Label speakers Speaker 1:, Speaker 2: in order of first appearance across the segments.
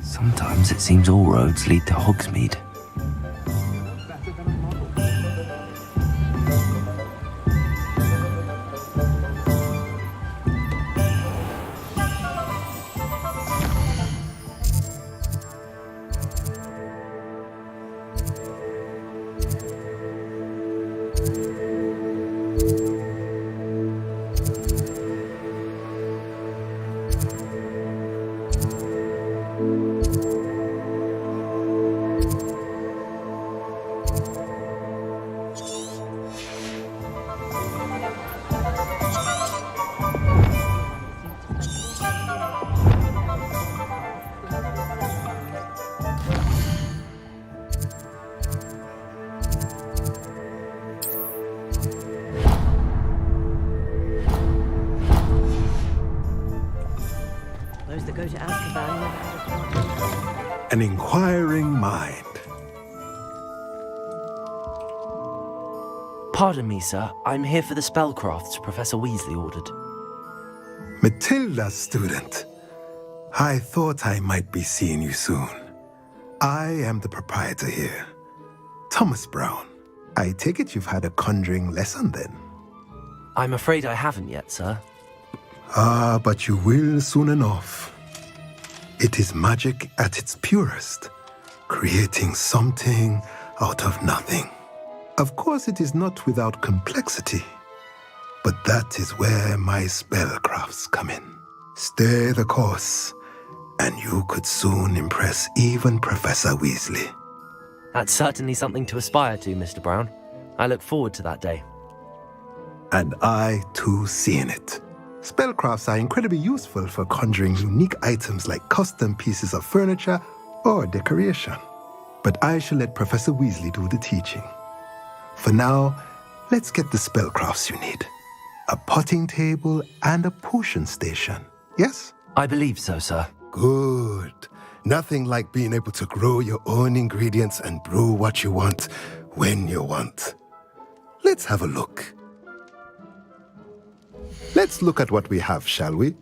Speaker 1: Sometimes it seems all roads lead to Hogsmeade.
Speaker 2: Those that go to Azkaban.
Speaker 3: An inquiring mind.
Speaker 1: Pardon me, sir. I'm here for the spellcrafts Professor Weasley ordered.
Speaker 3: Matilda's student. I thought I might be seeing you soon. I am the proprietor here, Thomas Brown. I take it you've had a conjuring lesson then?
Speaker 1: I'm afraid I haven't yet, sir.
Speaker 3: Ah, but you will soon enough. It is magic at its purest, creating something out of nothing. Of course, it is not without complexity, but that is where my spellcrafts come in. Stay the course, and you could soon impress even Professor Weasley.
Speaker 1: That's certainly something to aspire to, Mr. Brown. I look forward to that day.
Speaker 3: And I, too, see in it. Spellcrafts are incredibly useful for conjuring unique items like custom pieces of furniture or decoration. But I shall let Professor Weasley do the teaching. For now, let's get the spellcrafts you need. A potting table and a potion station, yes?
Speaker 1: I believe so, sir.
Speaker 3: Good. Nothing like being able to grow your own ingredients and brew what you want when you want. Let's have a look. Let's look at what we have, shall we?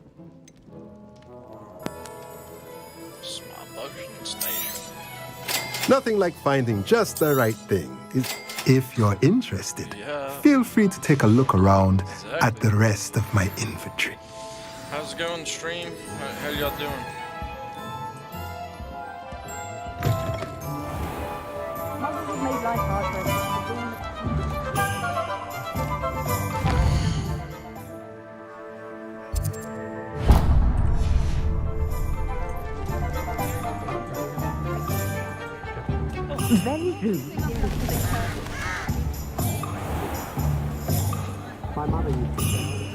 Speaker 4: Small potion station.
Speaker 3: Nothing like finding just the right thing. If you're interested,
Speaker 4: Yeah.
Speaker 3: feel free to take a look around at
Speaker 4: Exactly.
Speaker 3: the rest of my inventory.
Speaker 4: How's it going, stream? How y'all doing?
Speaker 2: Mothers have made life hard for us. Very rude. My mother used to say.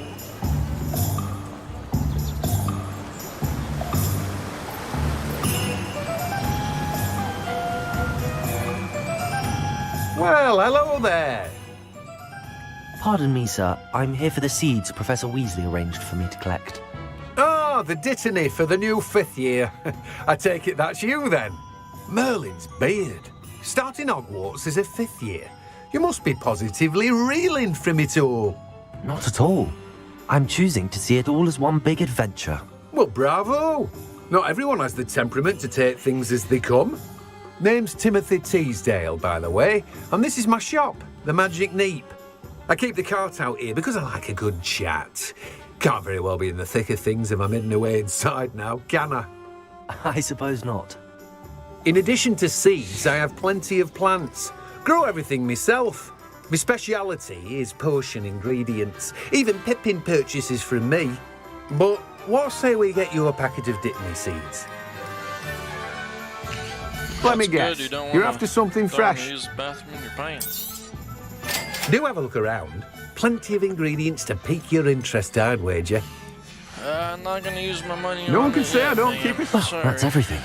Speaker 5: Well, hello there.
Speaker 1: Pardon me, sir. I'm here for the seeds Professor Weasley arranged for me to collect.
Speaker 5: Ah, the dittany for the new 5th year. I take it that's you then. Merlin's beard. Starting Hogwarts as a 5th year. You must be positively reeling from it all.
Speaker 1: Not at all. I'm choosing to see it all as one big adventure.
Speaker 5: Well, bravo. Not everyone has the temperament to take things as they come. Name's Timothy Teasdale, by the way, and this is my shop, the Magic Neep. I keep the cart out here because I like a good chat. Can't very well be in the thick of things if I'm hidden away inside now, can I?
Speaker 1: I suppose not.
Speaker 5: In addition to seeds, I have plenty of plants. Grow everything myself. My speciality is potion ingredients. Even Pippin purchases from me. But what say we get you a packet of Dittany seeds? Let me
Speaker 4: That's
Speaker 5: guess.
Speaker 4: good, you don't
Speaker 5: You're
Speaker 4: wanna
Speaker 5: after something
Speaker 4: go and
Speaker 5: fresh.
Speaker 4: Use the bathroom in your pants.
Speaker 5: Do have a look around. Plenty of ingredients to pique your interest, I'd wager.
Speaker 4: I'm not gonna use my money.
Speaker 5: No
Speaker 4: on
Speaker 5: one can
Speaker 4: it
Speaker 5: say
Speaker 4: yet,
Speaker 5: I don't
Speaker 4: man.
Speaker 5: keep it.
Speaker 1: Well,
Speaker 4: Sorry.
Speaker 1: that's everything.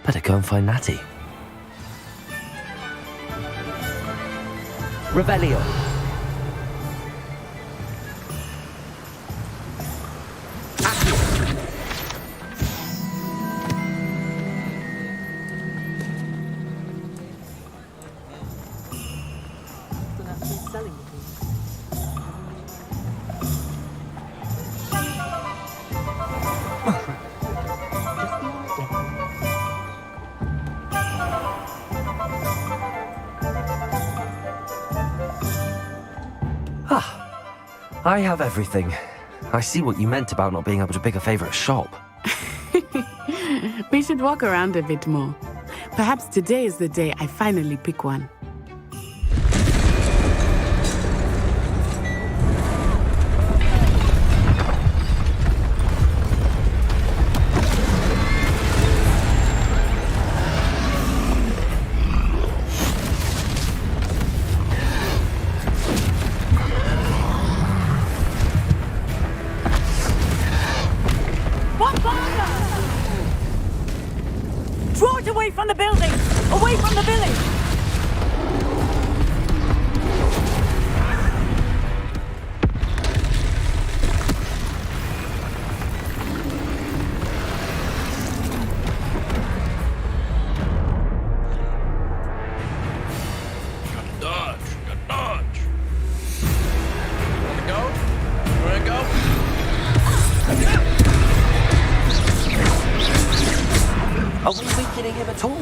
Speaker 1: Better go and find Natty. Revelio. I have everything. I see what you meant about not being able to pick a favorite shop.
Speaker 6: We should walk around a bit more. Perhaps today is the day I finally pick one.
Speaker 2: Draw it away from the building! Away from the village!
Speaker 4: Gotta dodge. Gotta dodge. Wanna go? Wanna go?
Speaker 1: Are we weakening him at all?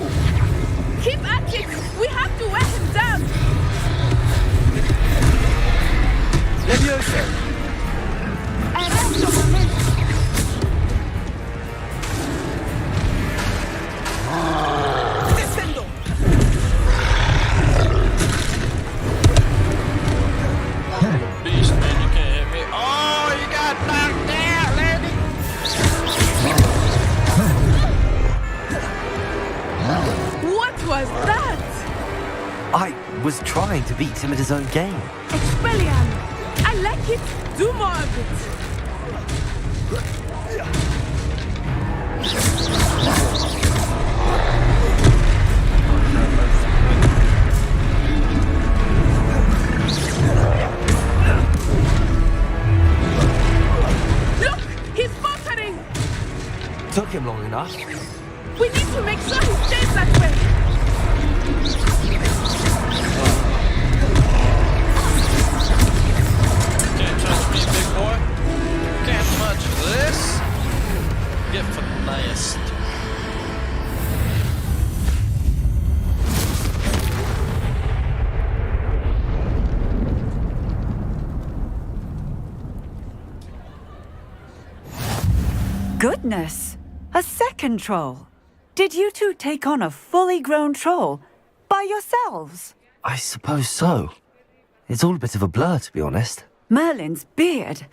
Speaker 6: Keep at it! We have to wear him down!
Speaker 1: Leviosa!
Speaker 4: Beast, man, you can't hit me. Oh, you got knocked out, lady.
Speaker 6: What was that?
Speaker 1: I was trying to beat him at his own game.
Speaker 6: Expelliarm! I like it! Do more of it! Look! He's faltering!
Speaker 1: Took him long enough.
Speaker 6: We need to make sure he stays that way!
Speaker 4: Can't touch me, big boy. Can't touch this. Get finessed.
Speaker 2: Goodness! A second troll! Did you two take on a fully grown troll by yourselves?
Speaker 1: I suppose so. It's all a bit of a blur, to be honest.
Speaker 2: Merlin's beard.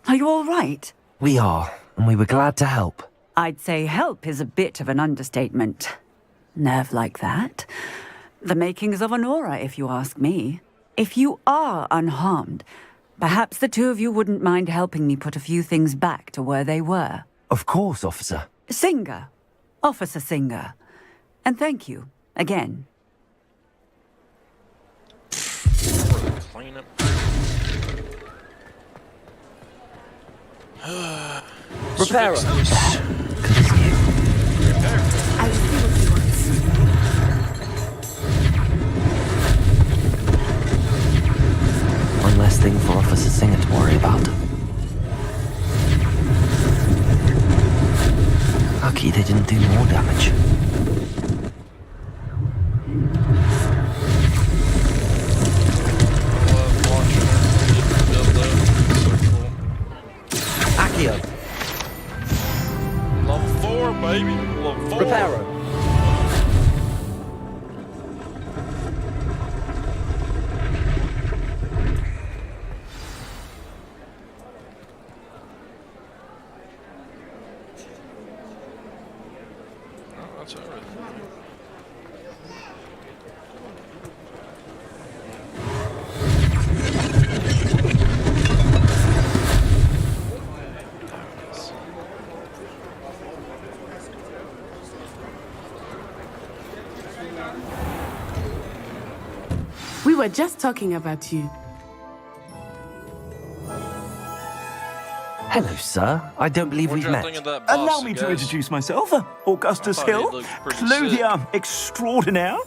Speaker 2: Are you all right?
Speaker 1: We are, and we were glad to help.
Speaker 2: I'd say help is a bit of an understatement. Nerve like that. The makings of an aura, if you ask me. If you are unharmed, perhaps the two of you wouldn't mind helping me put a few things back to where they were.
Speaker 1: Of course, officer.
Speaker 2: Singer. Officer Singer. And thank you, again.
Speaker 4: Clean up.
Speaker 1: Repairer.
Speaker 6: I'll see what he wants.
Speaker 1: One less thing for Officer Singer to worry about. Lucky they didn't do more damage.
Speaker 4: Love watching her build up. So cool.
Speaker 1: Accio.
Speaker 4: Level 4, baby. Level 4.
Speaker 1: Reparo.
Speaker 4: Oh, that's everything.
Speaker 6: We were just talking about you.
Speaker 1: Hello, sir. I don't believe
Speaker 4: What'd
Speaker 1: we've
Speaker 4: y'all
Speaker 1: met.
Speaker 4: think of that boss,
Speaker 7: Allow me to
Speaker 4: guys?
Speaker 7: introduce myself, Augustus
Speaker 4: I thought he
Speaker 7: Hill,
Speaker 4: looked pretty
Speaker 7: clothier extraordinaire.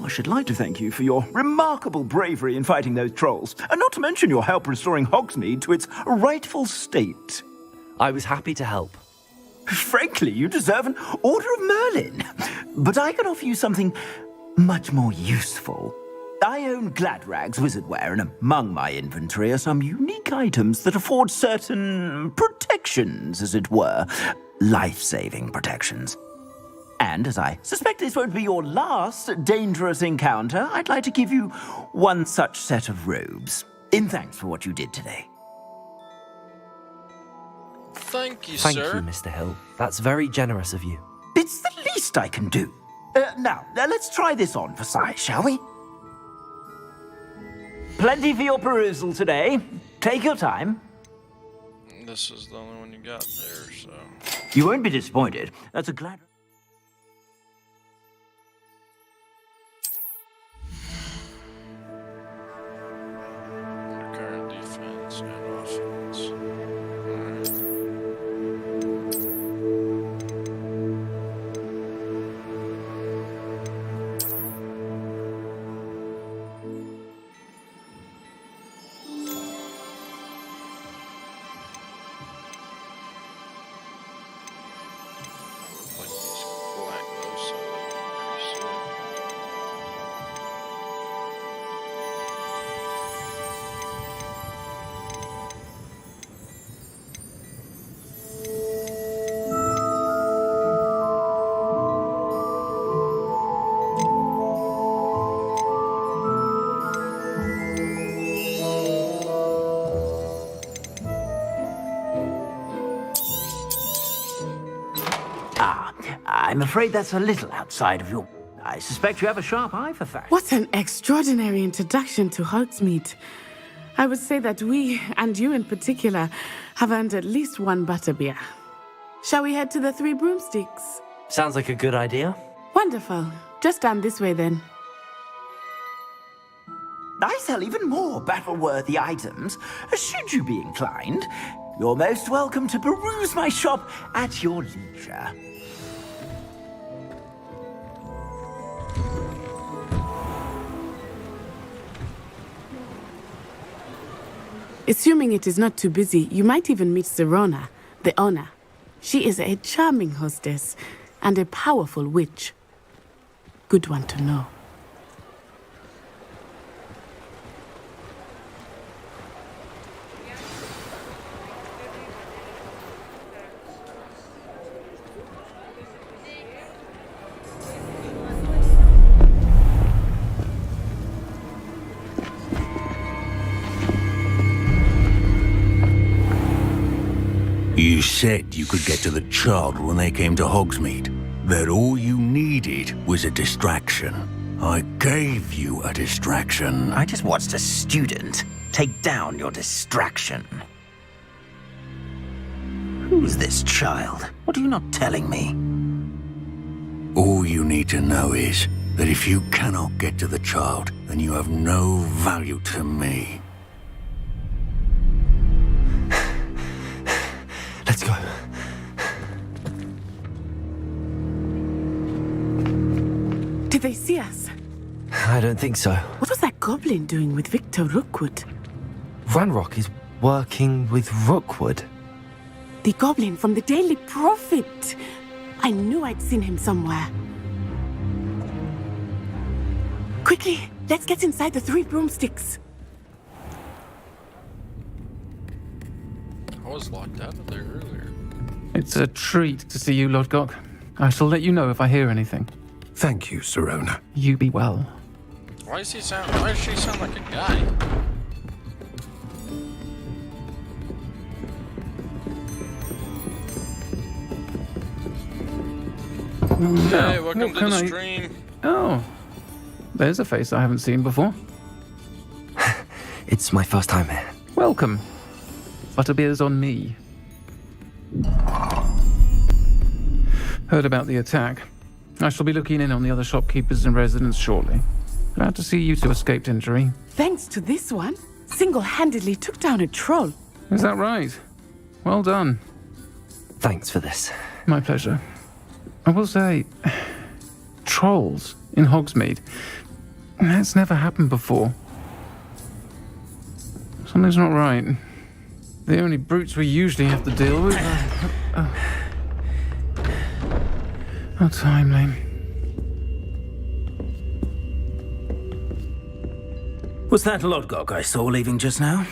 Speaker 7: I should like to thank you for your remarkable bravery in fighting those trolls, and not to mention your help restoring Hogsmeade to its rightful state.
Speaker 1: I was happy to help.
Speaker 7: Frankly, you deserve an Order of Merlin. But I can offer you something much more useful. I own Gladrag's wizardware, and among my inventory are some unique items that afford certain protections, as it were. Life-saving protections. And as I suspect this won't be your last dangerous encounter, I'd like to give you one such set of robes, in thanks for what you did today.
Speaker 4: Thank you,
Speaker 1: Thank
Speaker 4: sir.
Speaker 1: you, Mr. Hill. That's very generous of you.
Speaker 7: It's the least I can do. Now, let's try this on for size, shall we? Plenty for your perusal today. Take your time.
Speaker 4: This is the only one you got there, so.
Speaker 7: You won't be disappointed. That's a glad...
Speaker 4: Current defense and offense. Alright. Like these black loci.
Speaker 7: I'm afraid that's a little outside of your... I suspect you have a sharp eye for facts.
Speaker 6: What an extraordinary introduction to Hogsmeade. I would say that we, and you in particular, have earned at least one butterbeer. Shall we head to the Three Broomsticks?
Speaker 1: Sounds like a good idea.
Speaker 6: Wonderful. Just down this way then.
Speaker 7: I sell even more battle-worthy items. Should you be inclined, you're most welcome to peruse my shop at your leisure.
Speaker 6: Assuming it is not too busy, you might even meet Serona, the owner. She is a charming hostess and a powerful witch. Good one to know.
Speaker 8: You said you could get to the child when they came to Hogsmeade. That all you needed was a distraction. I gave you a distraction.
Speaker 7: I just watched a student take down your distraction. Who's this child? What are you not telling me?
Speaker 8: All you need to know is that if you cannot get to the child, then you have no value to me.
Speaker 1: Let's go.
Speaker 6: Did they see us?
Speaker 1: I don't think so.
Speaker 6: What was that goblin doing with Victor Rookwood?
Speaker 1: Ranrock is working with Rookwood.
Speaker 6: The goblin from the Daily Prophet. I knew I'd seen him somewhere. Quickly, let's get inside the Three Broomsticks.
Speaker 4: I was locked out of there earlier.
Speaker 9: It's a treat to see you, Lodgok. I shall let you know if I hear anything.
Speaker 5: Thank you, Serona.
Speaker 9: You be well.
Speaker 4: Why does she sound like a guy? Hey, welcome to the stream.
Speaker 9: Oh, there's a face I haven't seen before.
Speaker 1: It's my first time here.
Speaker 9: Welcome. Butterbeer's on me. Heard about the attack. I shall be looking in on the other shopkeepers and residents shortly. Glad to see you two escaped injury.
Speaker 6: Thanks to this one, single-handedly took down a troll.
Speaker 9: Is that right? Well done.
Speaker 1: Thanks for this.
Speaker 9: My pleasure. I will say, trolls in Hogsmeade. That's never happened before. Something's not right. The only brutes we usually have to deal with are... How timely.
Speaker 7: Was that Lodgok I saw leaving just now?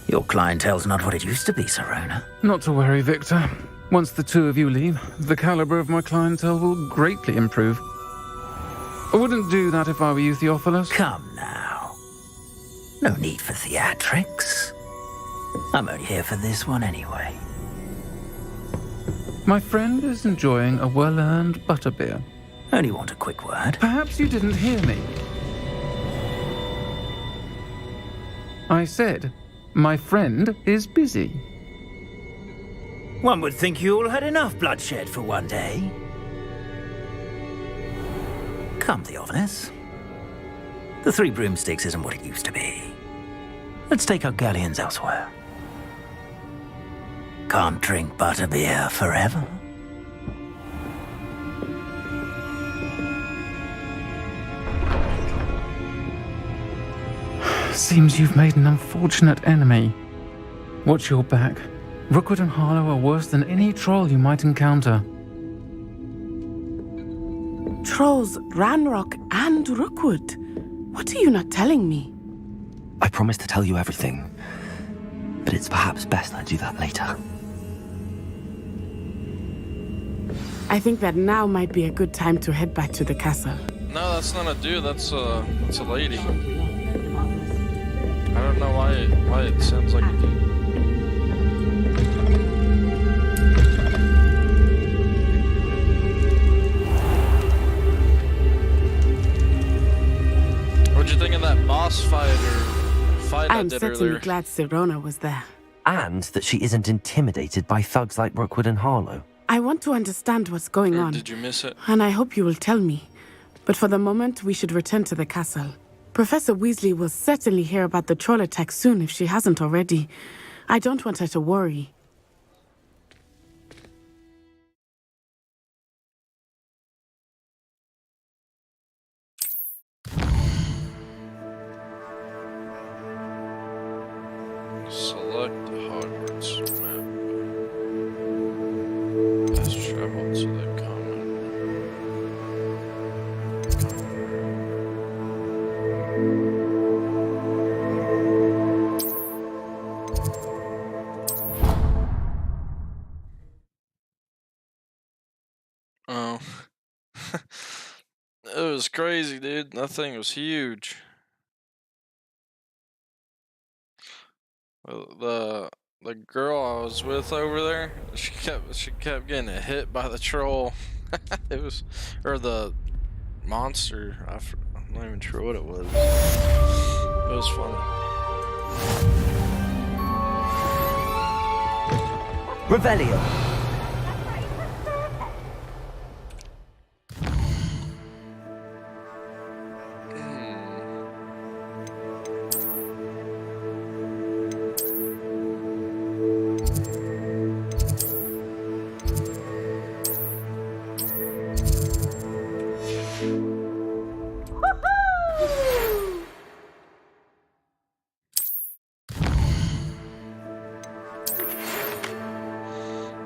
Speaker 7: Your clientele's not what it used to be, Serona.
Speaker 9: Not to worry, Victor. Once the two of you leave, the caliber of my clientele will greatly improve. I wouldn't do that if I were you, Theophilus.
Speaker 7: Come now. No need for theatrics. I'm only here for this one anyway.
Speaker 9: My friend is enjoying a well-earned butterbeer.
Speaker 7: Only want a quick word.
Speaker 9: Perhaps you didn't hear me. I said, my friend is busy.
Speaker 7: One would think you all had enough bloodshed for one day. Come, Theophilus. The Three Broomsticks isn't what it used to be. Let's take our galleons elsewhere. Can't drink butterbeer forever.
Speaker 9: Seems you've made an unfortunate enemy. Watch your back. Rookwood and Harlow are worse than any troll you might encounter.
Speaker 6: Trolls, Ranrock, and Rookwood. What are you not telling me?
Speaker 1: I promised to tell you everything, but it's perhaps best I do that later.
Speaker 6: I think that now might be a good time to head back to the castle.
Speaker 4: No, that's not a dude. That's a lady. I don't know why it sounds like a dude. What'd you think of that boss fight I
Speaker 6: I'm
Speaker 4: did
Speaker 6: certainly
Speaker 4: earlier?
Speaker 6: glad Serona was there.
Speaker 1: And that she isn't intimidated by thugs like Rookwood and Harlow.
Speaker 6: I want to understand what's going
Speaker 4: Or
Speaker 6: on,
Speaker 4: did you miss it?
Speaker 6: and I hope you will tell me. But for the moment, we should return to the castle. Professor Weasley will certainly hear about the troll attack soon if she hasn't already. I don't want her to worry.
Speaker 4: Select the Hogwarts map. Fast travel to the common. Oh. It was crazy, dude. That thing was huge. The girl I was with over there, she kept getting hit by the troll. It was, or the monster. I'm not even sure what it was. It was funny.
Speaker 1: Revelio!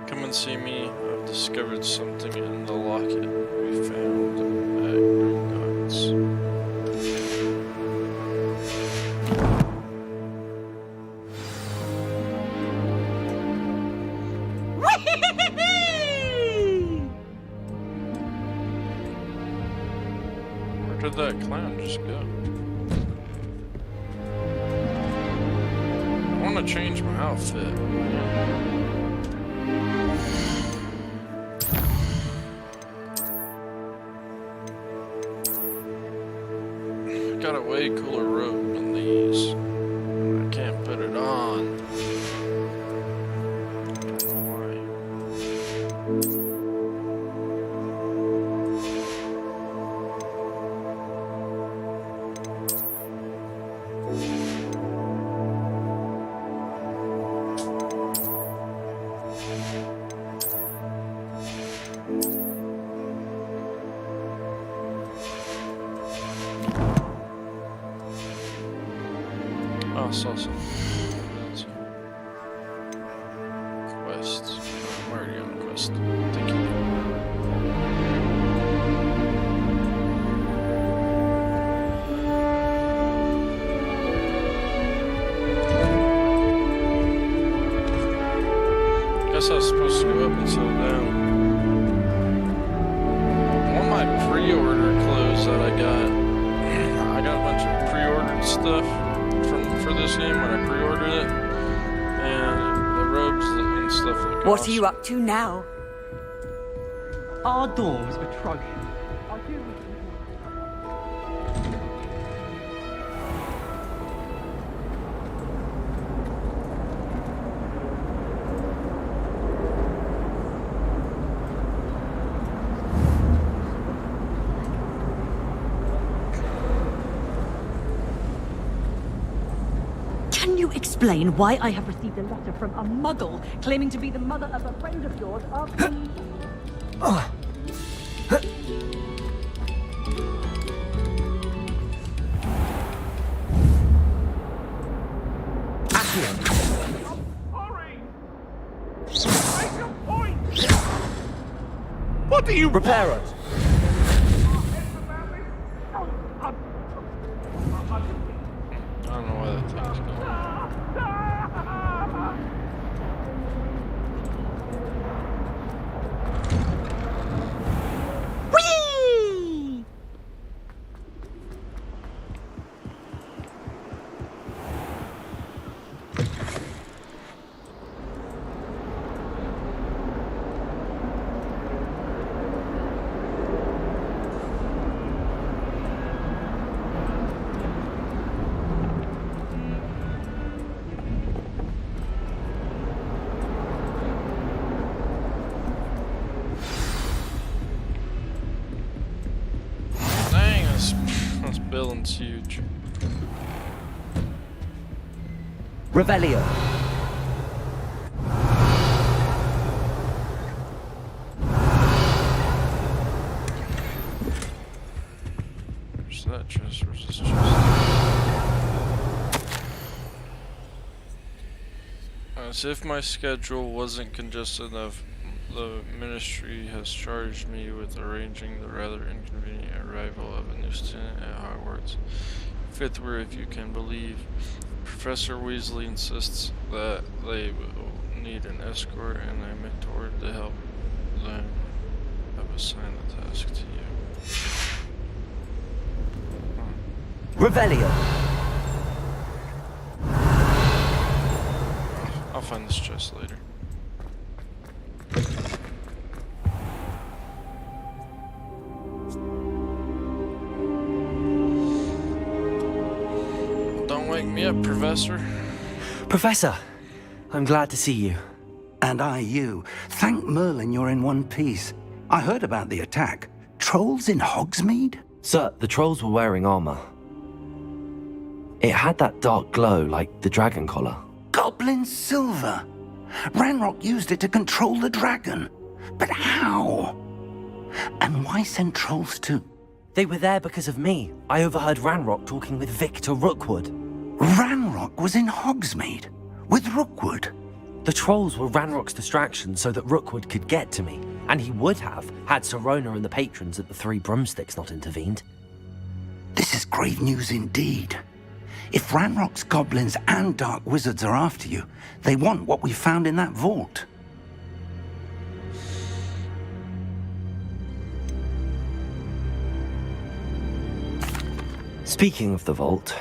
Speaker 4: Come and see me. I've discovered something in the locket we found at Gringotts. Where did that clown just go? I want to change my outfit. Got a way cooler robe than these. I can't put it on. I don't know why. Oh, I saw something. That's quests. I'm already on a quest. Thank you. guess I was supposed to go up instead of down. One of my pre-order clothes that I got a bunch of pre-ordered stuff for this game when I pre-ordered it, and the robes and stuff look
Speaker 2: What
Speaker 4: awesome.
Speaker 2: are you up to now?
Speaker 10: Our dorm's atrocious.
Speaker 11: Can you explain why I have received a letter from a muggle claiming to be the mother of a friend of yours after...
Speaker 8: What do you
Speaker 1: Repair us.
Speaker 4: I don't know why that thing's going.
Speaker 11: Whee!
Speaker 4: Dang, this building's huge.
Speaker 7: Revelio.
Speaker 4: Where's that chest? Where's this chest? As if my schedule wasn't congested enough, the ministry has charged me with arranging the rather inconvenient arrival of a new student at Hogwarts. Fifth year, if you can believe. Professor Weasley insists that they will need an escort, and I mentored to help them. I've assigned the task to you.
Speaker 7: Revelio.
Speaker 4: I'll find this chest later. Don't wake me up, Professor.
Speaker 1: Professor, I'm glad to see you.
Speaker 7: And I you. Thank Merlin you're in one piece. I heard about the attack. Trolls in Hogsmeade?
Speaker 1: Sir, the trolls were wearing armor. It had that dark glow like the dragon collar.
Speaker 7: Goblin silver. Ranrock used it to control the dragon. But how? And why send trolls too?
Speaker 1: They were there because of me. I overheard Ranrock talking with Victor Rookwood.
Speaker 7: Ranrock was in Hogsmeade with Rookwood.
Speaker 1: The trolls were Ranrock's distraction so that Rookwood could get to me, and he would have had Sirona and the patrons at the Three Broomsticks not intervened.
Speaker 7: This is grave news indeed. If Ranrock's goblins and dark wizards are after you, they want what we found in that vault.
Speaker 1: Speaking of the vault,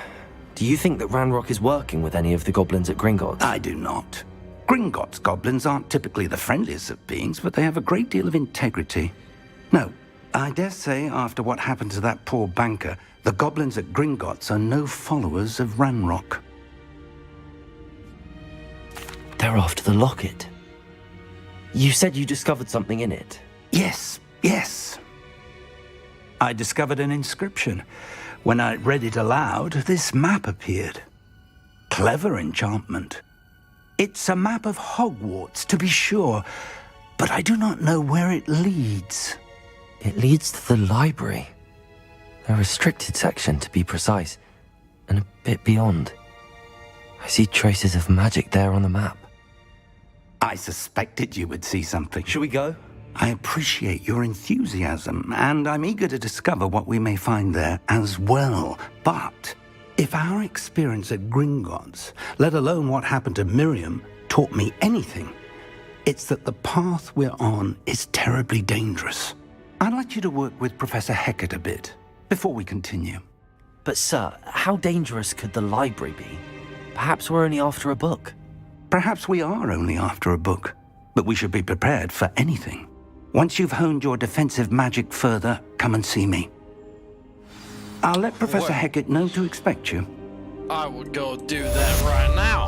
Speaker 1: do you think that Ranrock is working with any of the goblins at Gringotts?
Speaker 7: I do not. Gringotts goblins aren't typically the friendliest of beings, but they have a great deal of integrity. No, I dare say after what happened to that poor banker, the goblins at Gringotts are no followers of Ranrock.
Speaker 1: They're after the locket. You said you discovered something in it.
Speaker 7: Yes. I discovered an inscription. When I read it aloud, this map appeared. Clever enchantment. It's a map of Hogwarts, to be sure, but I do not know where it leads.
Speaker 1: It leads to the library. A restricted section, to be precise, and a bit beyond. I see traces of magic there on the map.
Speaker 7: I suspected you would see something.
Speaker 1: Shall we go?
Speaker 7: I appreciate your enthusiasm, and I'm eager to discover what we may find there as well. But if our experience at Gringotts, let alone what happened to Miriam, taught me anything,
Speaker 12: It's that the path we're on is terribly dangerous. I'd like you to work with Professor Hecat a bit before we continue.
Speaker 1: But sir, how dangerous could the library be? Perhaps we're only after a book.
Speaker 12: Perhaps we are only after a book, but we should be prepared for anything. Once you've honed your defensive magic further, come and see me. I'll let Professor Hecat know to expect you.
Speaker 4: I would go do that right now.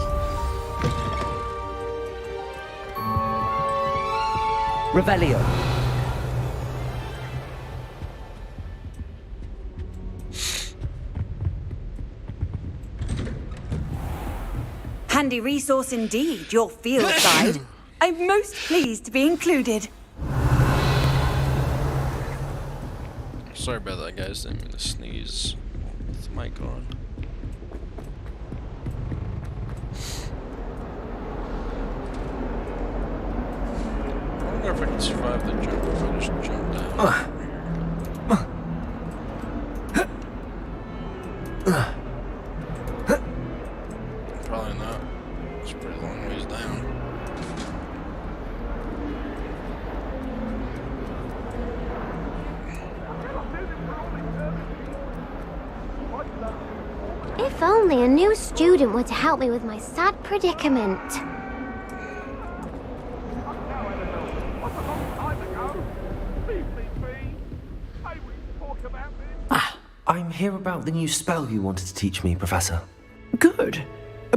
Speaker 1: Revelio.
Speaker 2: Handy resource indeed, your field guide. I'm most pleased to be included.
Speaker 4: Sorry about that, guys. Didn't mean to sneeze with the mic on. I wonder if I can survive the jump if I just jump down. Probably not. It's a pretty long ways down.
Speaker 13: If only a new student were to help me with my sad predicament.
Speaker 1: I'm here about the new spell you wanted to teach me, Professor.
Speaker 2: Good.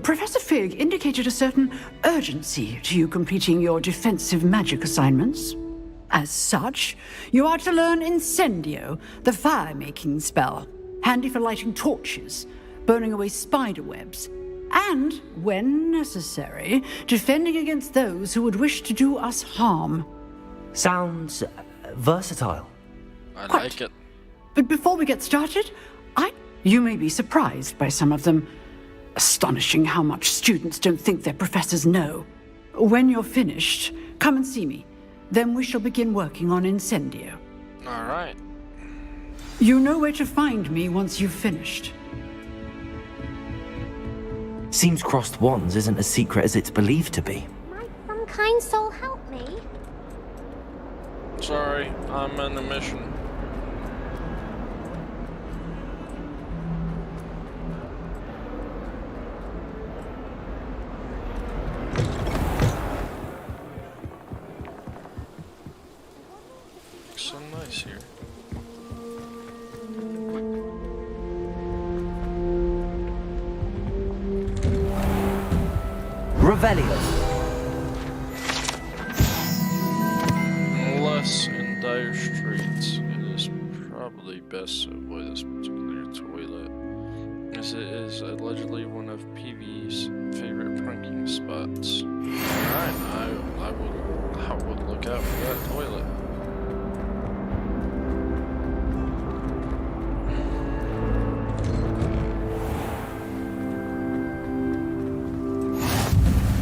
Speaker 2: Professor Fig indicated a certain urgency to you completing your defensive magic assignments. As such, you are to learn Incendio, the fire-making spell, handy for lighting torches, burning away spider webs, and, when necessary, defending against those who would wish to do us harm.
Speaker 1: Sounds versatile.
Speaker 4: I
Speaker 2: Quite.
Speaker 4: like it.
Speaker 2: But before we get started, you may be surprised by some of them. Astonishing how much students don't think their professors know. When you're finished, come and see me. Then we shall begin working on Incendio.
Speaker 4: All right.
Speaker 2: You know where to find me once you've finished.
Speaker 1: Seems crossed wands isn't as secret as it's believed to be.
Speaker 13: Might some kind soul help me?
Speaker 4: Sorry, I'm on a mission. Looks so nice here.
Speaker 1: Revelio.
Speaker 4: Unless in dire straits, it is probably best to avoid this particular toilet, as it is allegedly one of PV's favorite pranking spots. Alright, I would look out for that toilet.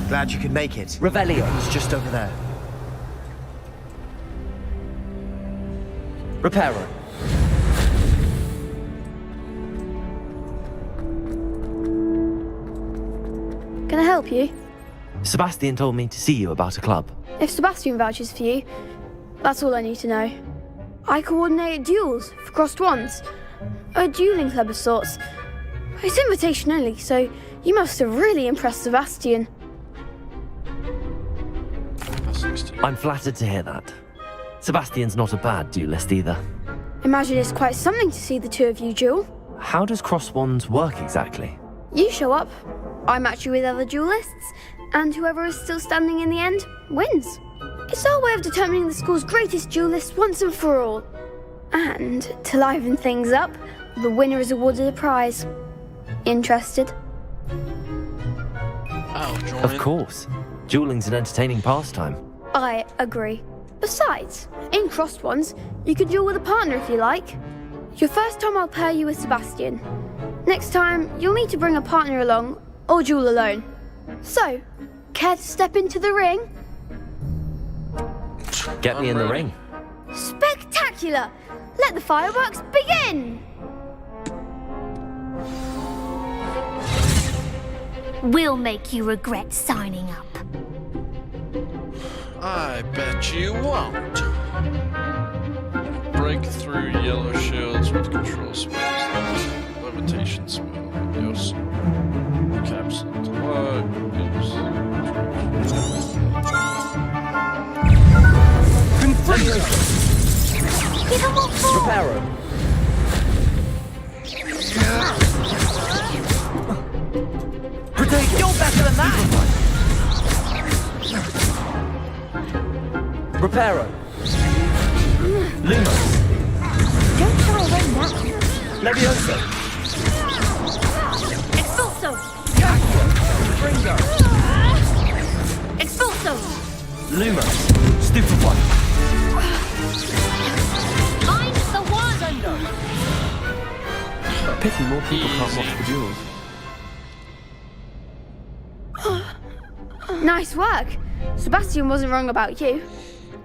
Speaker 14: Glad you could make it.
Speaker 1: Revelio.
Speaker 14: It's just over there.
Speaker 1: Reparo.
Speaker 15: Can I help you?
Speaker 1: Sebastian told me to see you about a club.
Speaker 15: If Sebastian vouches for you, that's all I need to know. I coordinate duels for crossed wands. A dueling club of sorts. It's invitation only, so you must have really impressed Sebastian.
Speaker 1: I'm flattered to hear that. Sebastian's not a bad duelist either.
Speaker 15: Imagine it's quite something to see the two of you duel.
Speaker 1: How does cross wands work exactly?
Speaker 15: You show up, I match you with other duelists, and whoever is still standing in the end wins. It's our way of determining the school's greatest duelist once and for all. And to liven things up, the winner is awarded a prize. Interested?
Speaker 4: I'll join.
Speaker 1: Of course. Dueling's an entertaining pastime.
Speaker 15: I agree. Besides, in crossed ones, you can duel with a partner if you like. Your first time I'll pair you with Sebastian. Next time, you'll need to bring a partner along, or duel alone. So, care to step into the ring?
Speaker 1: Get me in the ring.
Speaker 15: Spectacular! Let the fireworks begin!
Speaker 13: We'll make you regret signing up.
Speaker 4: I bet you won't. Break through yellow shields with control spells. Levitation spell. Yes. Capsule to lock.
Speaker 14: Reparo. Protect. You're better than that. Reparo. Lumos.
Speaker 11: Don't try away now.
Speaker 14: Levioso.
Speaker 11: Expulso!
Speaker 14: Fringo.
Speaker 11: Expulso!
Speaker 14: Lumos. Stupefy.
Speaker 11: Find the one!
Speaker 1: Pity more people can't watch the duels.
Speaker 15: Nice work. Sebastian wasn't wrong about you.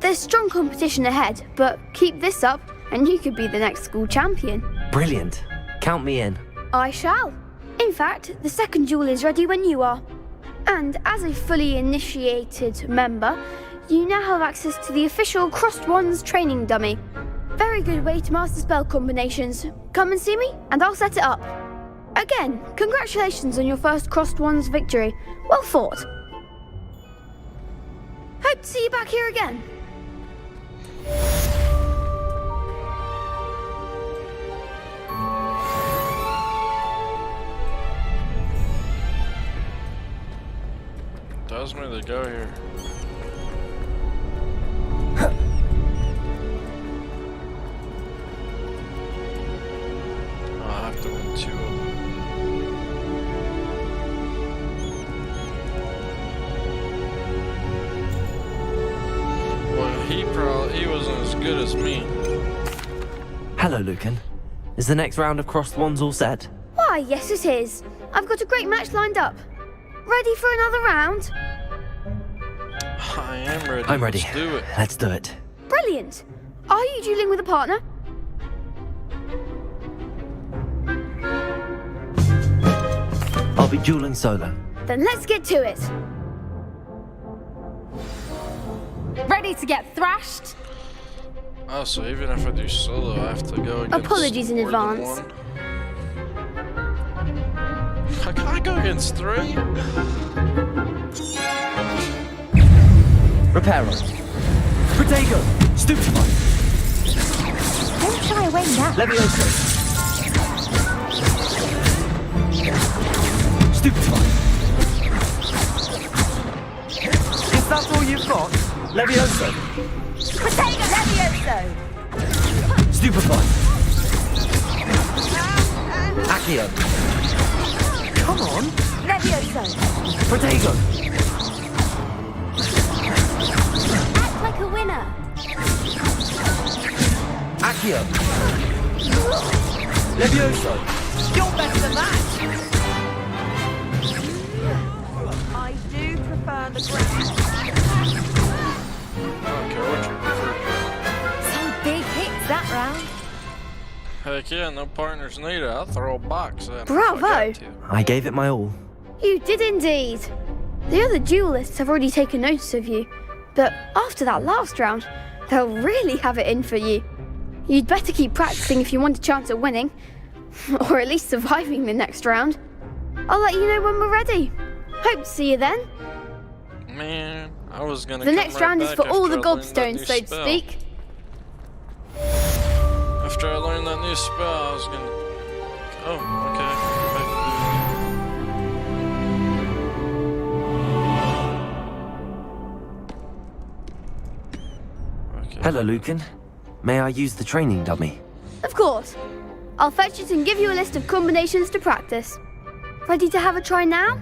Speaker 15: There's strong competition ahead, but keep this up and you could be the next school champion.
Speaker 1: Brilliant. Count me in.
Speaker 15: I shall. In fact, the second duel is ready when you are. And as a fully initiated member, you now have access to the official Crossed Wands training dummy. Very good way to master spell combinations. Come and see me, and I'll set it up. Again, congratulations on your first Crossed Wands victory. Well fought. Hope to see you back here again.
Speaker 4: Tells me to go here. I'll have to win 2 of them. Well, he wasn't as good as me.
Speaker 1: Hello, Lucan. Is the next round of Crossed Wands all set?
Speaker 15: Why, yes it is. I've got a great match lined up. Ready for another round?
Speaker 4: I am ready.
Speaker 1: I'm ready.
Speaker 4: Let's do it.
Speaker 1: Let's do it.
Speaker 15: Brilliant. Are you dueling with a partner?
Speaker 1: I'll be dueling solo.
Speaker 15: Then let's get to it.
Speaker 11: Ready to get thrashed?
Speaker 4: Oh, so even if I do solo, I have to go against
Speaker 15: Apologies in
Speaker 4: more than
Speaker 15: advance.
Speaker 4: one? I can't go against 3.
Speaker 14: Reparo. Protego. Stupefy.
Speaker 11: Don't shy away now.
Speaker 14: Levioso. Stupefy. Is that all you've got? Levioso.
Speaker 11: Potato Levioso!
Speaker 14: Stupefy. Accio. Come on.
Speaker 11: Levioso!
Speaker 14: Protego.
Speaker 11: Act like a winner!
Speaker 14: Accio. Levioso.
Speaker 11: You're better than that! I do prefer the ground.
Speaker 4: I don't care what you prefer.
Speaker 11: Some big hits that round.
Speaker 4: Heck yeah, no partners needed. I'll throw a box at him.
Speaker 15: Bravo!
Speaker 1: I gave it my all.
Speaker 15: You did indeed. The other duelists have already taken notice of you, but after that last round, they'll really have it in for you. You'd better keep practicing if you want a chance at winning, or at least surviving the next round. I'll let you know when we're ready. Hope to see you then.
Speaker 4: Man, I was gonna.
Speaker 15: The
Speaker 4: come
Speaker 15: next
Speaker 4: right
Speaker 15: round is
Speaker 4: back
Speaker 15: for all
Speaker 4: after
Speaker 15: the
Speaker 4: I learned that
Speaker 15: gobstones,
Speaker 4: new
Speaker 15: so to
Speaker 4: spell.
Speaker 15: speak.
Speaker 4: After I learned that new spell, I was gonna. Oh, okay.
Speaker 1: Hello, Lucan. May I use the training dummy?
Speaker 15: Of course. I'll fetch it and give you a list of combinations to practice. Ready to have a try now?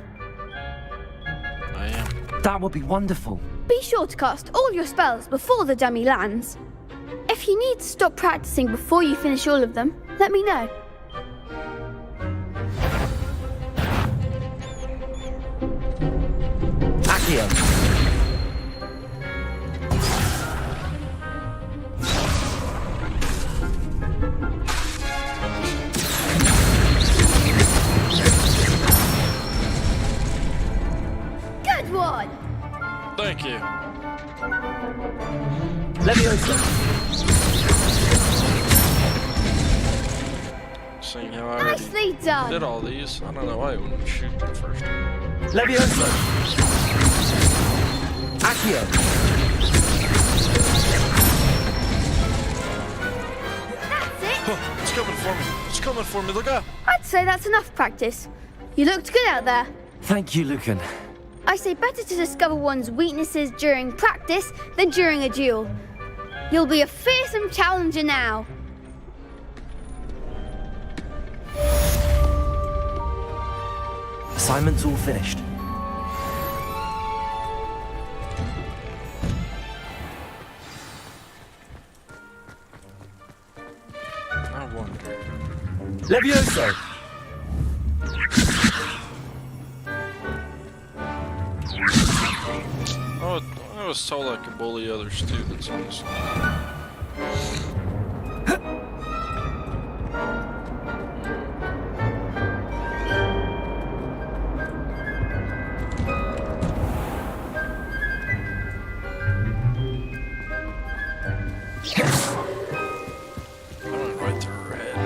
Speaker 4: I am.
Speaker 1: That would be wonderful.
Speaker 15: Be sure to cast all your spells before the dummy lands. If you need to stop practicing before you finish all of them, let me know.
Speaker 14: Accio.
Speaker 15: Good one!
Speaker 4: Thank you.
Speaker 14: Leviosa!
Speaker 4: Seeing how I already
Speaker 15: Nicely done.
Speaker 4: did all these, I don't know why I wouldn't shoot them first.
Speaker 14: Leviosa! Accio!
Speaker 15: That's it.
Speaker 4: It's coming for me. It's coming for me. Look out.
Speaker 15: I'd say that's enough practice. You looked good out there.
Speaker 1: Thank you, Lucan.
Speaker 15: I say better to discover one's weaknesses during practice than during a duel. You'll be a fearsome challenger now.
Speaker 1: Assignment's all finished.
Speaker 4: I wonder.
Speaker 14: Leviosa!
Speaker 4: Oh, I was told I could bully other students on this. I went right through her head.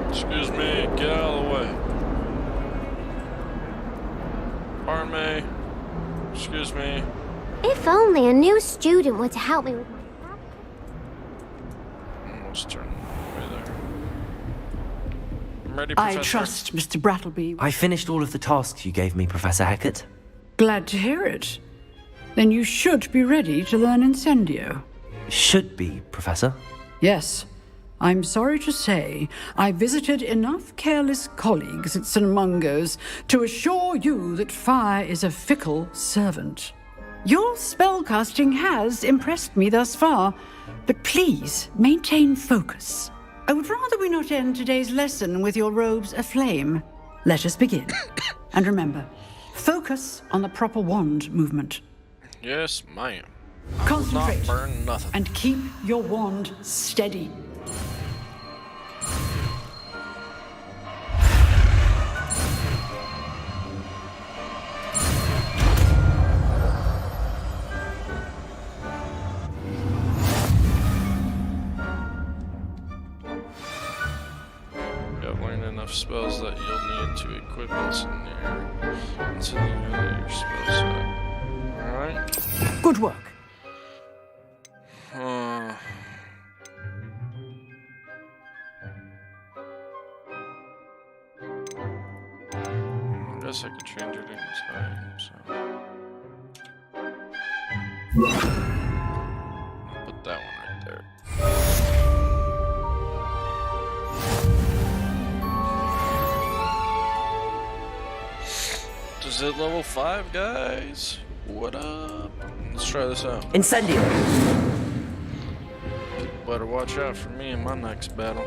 Speaker 4: Excuse me, get out of the way. Pardon me. Excuse me.
Speaker 13: If only a new student were to help me with my...
Speaker 4: Almost turned way there. I'm ready,
Speaker 16: I
Speaker 4: Professor.
Speaker 16: trust Mr. Brattleby.
Speaker 1: I finished all of the tasks you gave me, Professor Hackett.
Speaker 16: Glad to hear it. Then you should be ready to learn Incendio.
Speaker 1: Should be, Professor.
Speaker 16: Yes. I'm sorry to say, I visited enough careless colleagues at St. Mungo's to assure you that fire is a fickle servant. Your spellcasting has impressed me thus far, but please maintain focus. I would rather we not end today's lesson with your robes aflame. Let us begin. And remember, focus on the proper wand movement.
Speaker 4: Yes, ma'am.
Speaker 16: Concentrate.
Speaker 4: Not burn nothing.
Speaker 16: And keep your wand steady.
Speaker 4: I've learned enough spells that you'll need to equip into your spell set. Alright.
Speaker 16: Good work.
Speaker 4: I guess I could change it anytime, so. I'll put that one right there. Is it level 5, guys? What up? Let's try this out.
Speaker 1: Incendio!
Speaker 4: Better watch out for me in my next battle.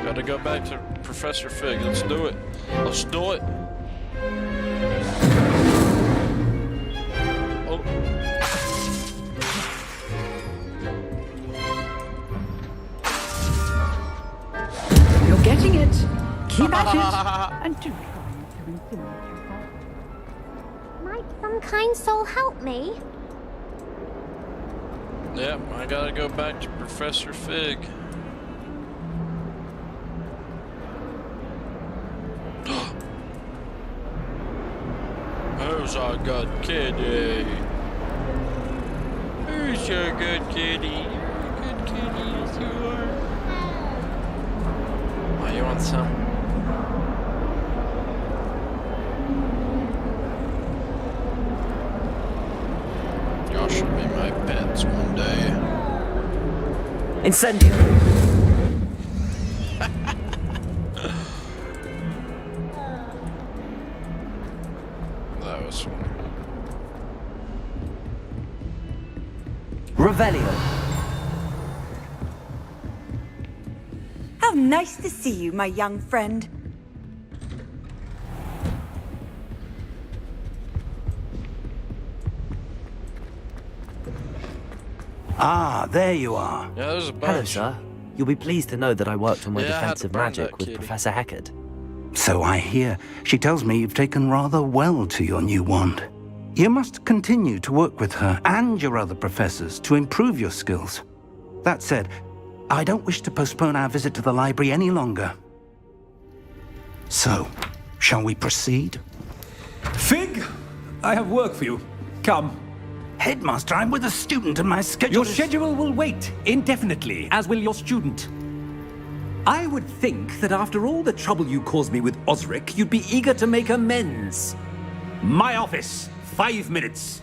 Speaker 4: Gotta go back to Professor Fig. Let's do it. Let's do it. Oh.
Speaker 16: You're getting it. Keep at it. And do try to intimidate your father.
Speaker 13: Might some kind soul help me?
Speaker 4: Yep, I gotta go back to Professor Fig. Who's our good kitty? Who's your good kitty? You're a good kitty, yes you are. Oh, you want some? Y'all should be my pets one day.
Speaker 1: Incendio!
Speaker 4: That was funny.
Speaker 1: Revelio!
Speaker 17: How nice to see you, my young friend.
Speaker 7: Ah, there you are.
Speaker 4: Yeah, there's a bunch.
Speaker 1: Hello, sir. You'll be pleased to know that I worked on my
Speaker 4: Yeah, I had to
Speaker 1: defensive
Speaker 4: burn
Speaker 1: magic
Speaker 4: that
Speaker 1: with
Speaker 4: kitty.
Speaker 1: Professor Heckard.
Speaker 12: So I hear. She tells me you've taken rather well to your new wand. You must continue to work with her and your other professors to improve your skills. That said, I don't wish to postpone our visit to the library any longer. So, shall we proceed?
Speaker 18: Fig, I have work for you. Come.
Speaker 12: Headmaster, I'm with a student and my schedule
Speaker 18: Your schedule will wait indefinitely, as will your student. I would think that after all the trouble you caused me with Osric, you'd be eager to make amends. My office, 5 minutes.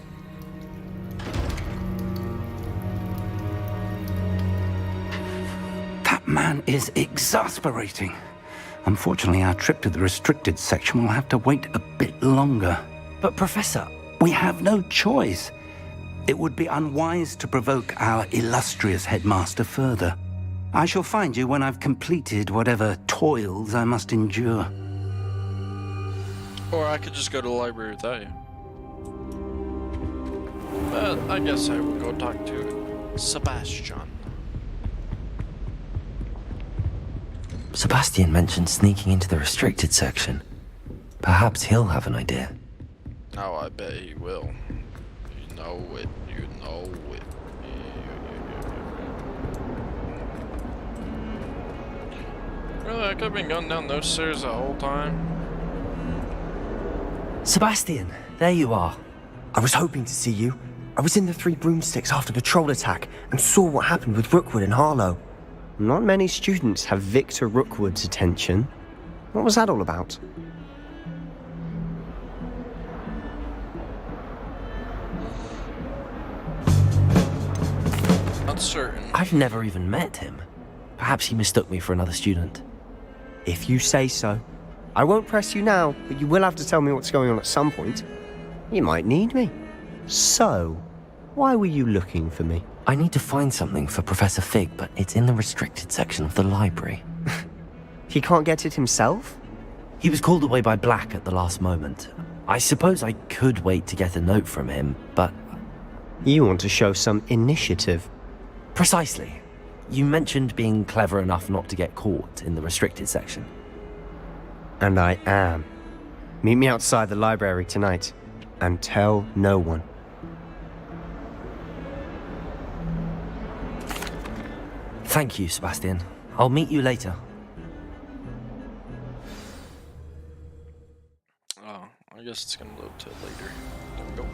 Speaker 12: That man is exasperating. Unfortunately, our trip to the restricted section will have to wait a bit longer.
Speaker 1: But, Professor...
Speaker 12: We have no choice. It would be unwise to provoke our illustrious headmaster further. I shall find you when I've completed whatever toils I must endure.
Speaker 4: Or I could just go to the library without you. But I guess I will go talk to Sebastian.
Speaker 1: Sebastian mentioned sneaking into the restricted section. Perhaps he'll have an idea.
Speaker 4: Oh, I bet he will. You know it. You know it. Really, I could have been going down those stairs the whole time.
Speaker 14: Sebastian, there you are. I was hoping to see you. I was in the Three Broomsticks after the troll attack and saw what happened with Rookwood and Harlow. Not many students have Victor Rookwood's attention. What was that all about?
Speaker 4: Uncertain.
Speaker 1: I've never even met him. Perhaps he mistook me for another student.
Speaker 14: If you say so. I won't press you now, but you will have to tell me what's going on at some point. You might need me. So, why were you looking for me?
Speaker 1: I need to find something for Professor Fig, but it's in the restricted section of the library.
Speaker 14: He can't get it himself?
Speaker 1: He was called away by Black at the last moment. I suppose I could wait to get a note from him, but...
Speaker 14: You want to show some initiative.
Speaker 1: Precisely. You mentioned being clever enough not to get caught in the restricted section.
Speaker 14: And I am. Meet me outside the library tonight, and tell no one.
Speaker 1: Thank you, Sebastian. I'll meet you later.
Speaker 4: Oh, I guess it's gonna load till later. There we go.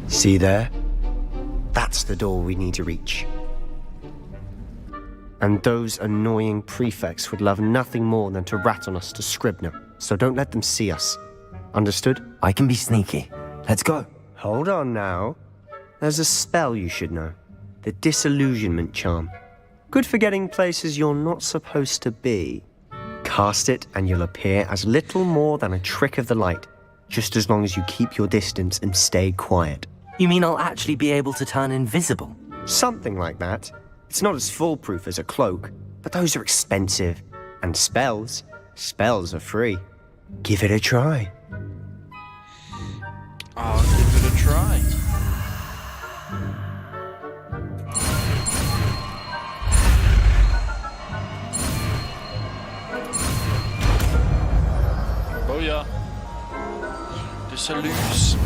Speaker 14: See there? That's the door we need to reach. And those annoying prefects would love nothing more than to rat on us to Scribner, so don't let them see us. Understood?
Speaker 1: I can be sneaky. Let's go.
Speaker 14: Hold on now. There's a spell you should know. The Disillusionment Charm. Good for getting places you're not supposed to be. Cast it and you'll appear as little more than a trick of the light, just as long as you keep your distance and stay quiet.
Speaker 1: You mean I'll actually be able to turn invisible?
Speaker 14: Something like that. It's not as foolproof as a cloak, but those are expensive. And spells are free. Give it a try.
Speaker 4: I'll give it a try. Oh yeah. Disillusioned.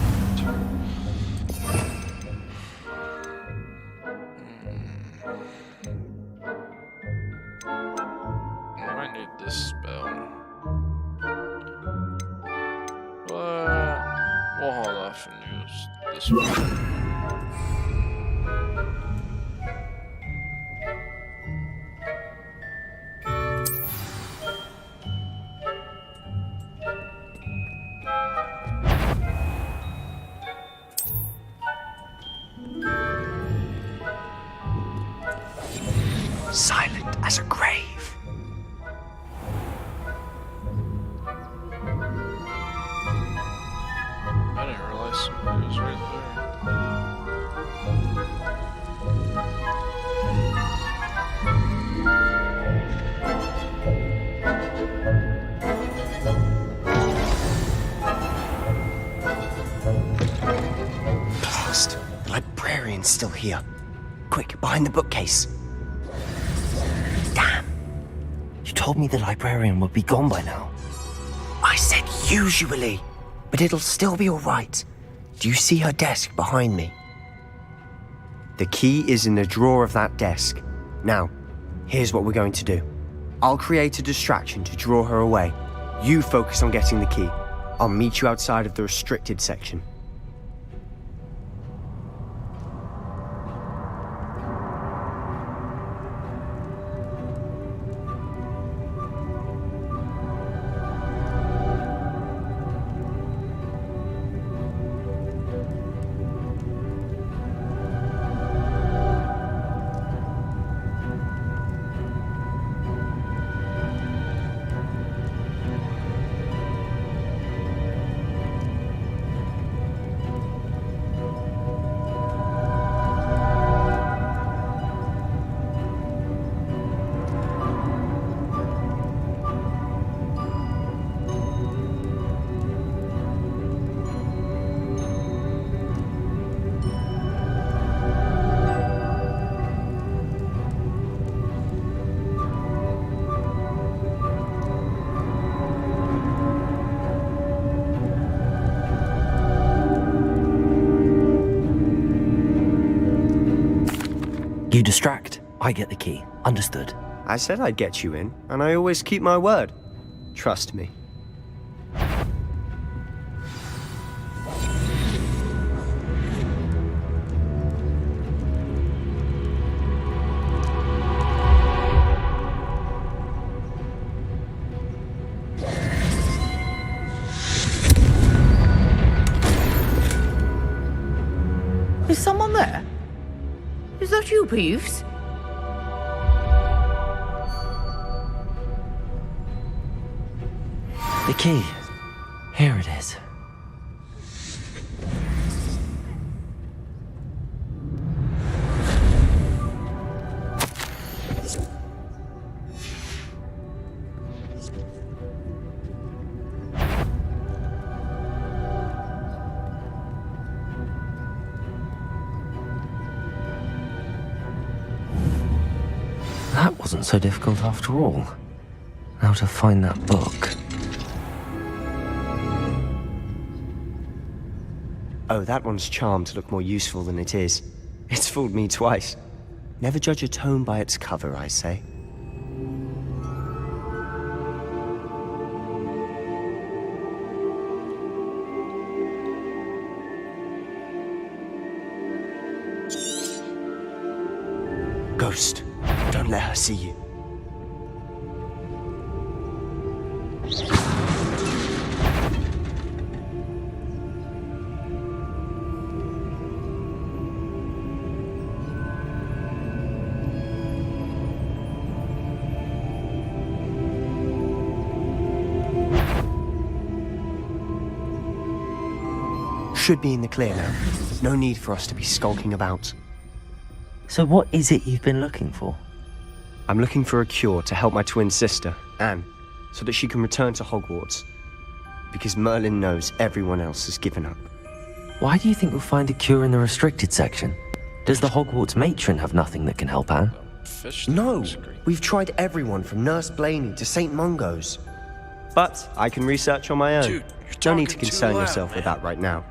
Speaker 4: I need this spell. But we'll hold off and use this one.
Speaker 14: Silent as a grave.
Speaker 4: I didn't realize it was right there.
Speaker 14: here. Quick, behind the bookcase.
Speaker 1: Damn. You told me the librarian would be gone by now.
Speaker 14: I said usually, but it'll still be all right. Do you see her desk behind me? The key is in the drawer of that desk. Now, here's what we're going to do. I'll create a distraction to draw her away. You focus on getting the key. I'll meet you outside of the restricted section.
Speaker 1: You distract, I get the key. Understood.
Speaker 14: I said I'd get you in, and I always keep my word. Trust me.
Speaker 19: Is someone there? Is that you, Peeves?
Speaker 1: The key. Here it is. That wasn't so difficult after all. Now to find that book.
Speaker 14: Oh, that one's charmed to look more useful than it is. It's fooled me twice. Never judge a tome by its cover, I say. Ghost, don't let her see you. Should be in the clear now. No need for us to be skulking about.
Speaker 1: So what is it you've been looking for?
Speaker 14: I'm looking for a cure to help my twin sister, Anne, so that she can return to Hogwarts. Because Merlin knows everyone else has given up.
Speaker 1: Why do you think we'll find a cure in the restricted section? Does the Hogwarts matron have nothing that can help Anne?
Speaker 14: No! We've tried everyone from Nurse Blaney to St. Mungo's. But I can research on my own.
Speaker 4: Dude,
Speaker 14: no need to concern yourself with that right now.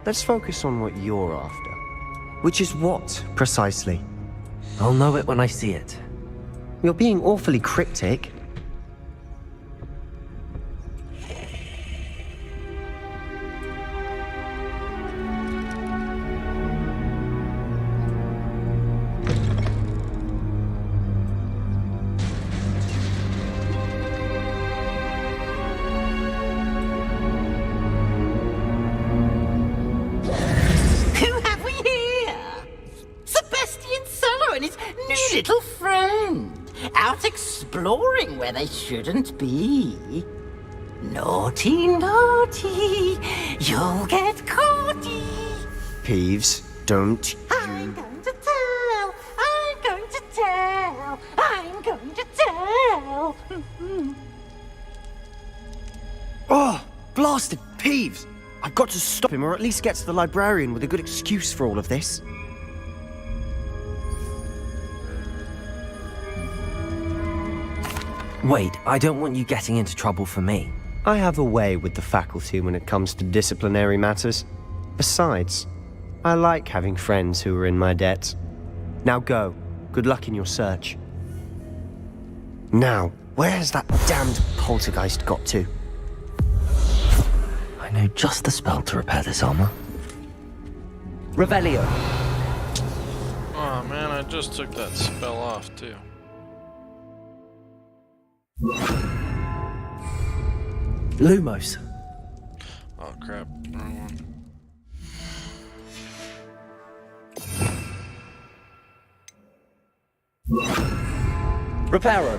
Speaker 14: Let's focus on what you're after. Which is what, precisely?
Speaker 1: I'll know it when I see it.
Speaker 14: You're being awfully cryptic.
Speaker 19: Little friend, out exploring where they shouldn't be. Naughty, naughty, you'll get caughty.
Speaker 14: Peeves, don't you...
Speaker 19: I'm going to tell, I'm going to tell, I'm going to tell.
Speaker 14: Oh, blasted Peeves! I've got to stop him or at least get to the librarian with a good excuse for all of this.
Speaker 1: Wait, I don't want you getting into trouble for me.
Speaker 14: I have a way with the faculty when it comes to disciplinary matters. Besides, I like having friends who are in my debt. Now go. Good luck in your search. Now, where's that damned poltergeist got to?
Speaker 1: I know just the spell to repair this armor.
Speaker 14: Revelio.
Speaker 4: Oh man, I just took that spell off too.
Speaker 1: Lumos.
Speaker 4: Oh crap, wrong one.
Speaker 14: Reparo.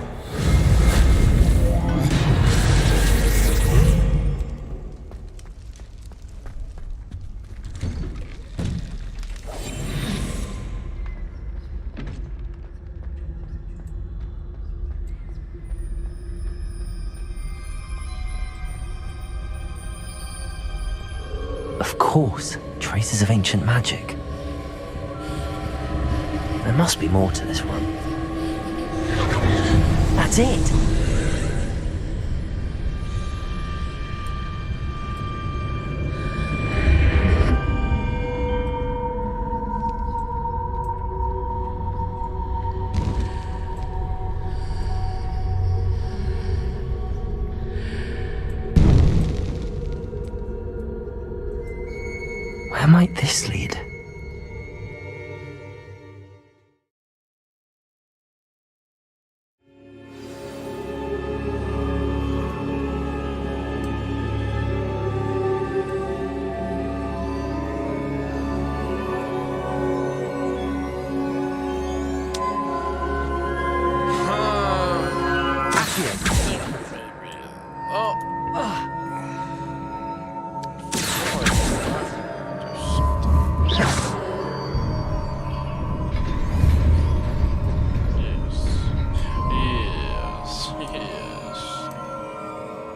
Speaker 1: Of course, traces of ancient magic. There must be more to this run. That's it! Where might this lead?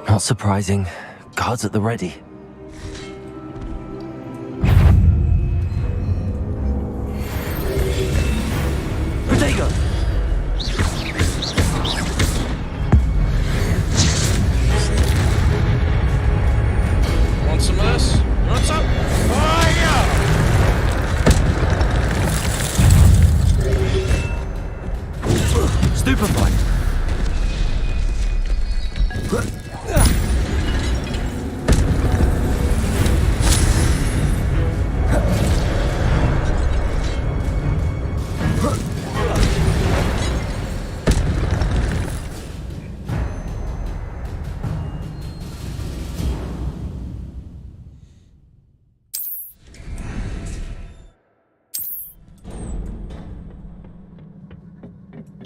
Speaker 1: Not surprising. Guards at the ready. Protego!
Speaker 4: Want some of this? You want some? Oh yeah!
Speaker 1: Stupefy!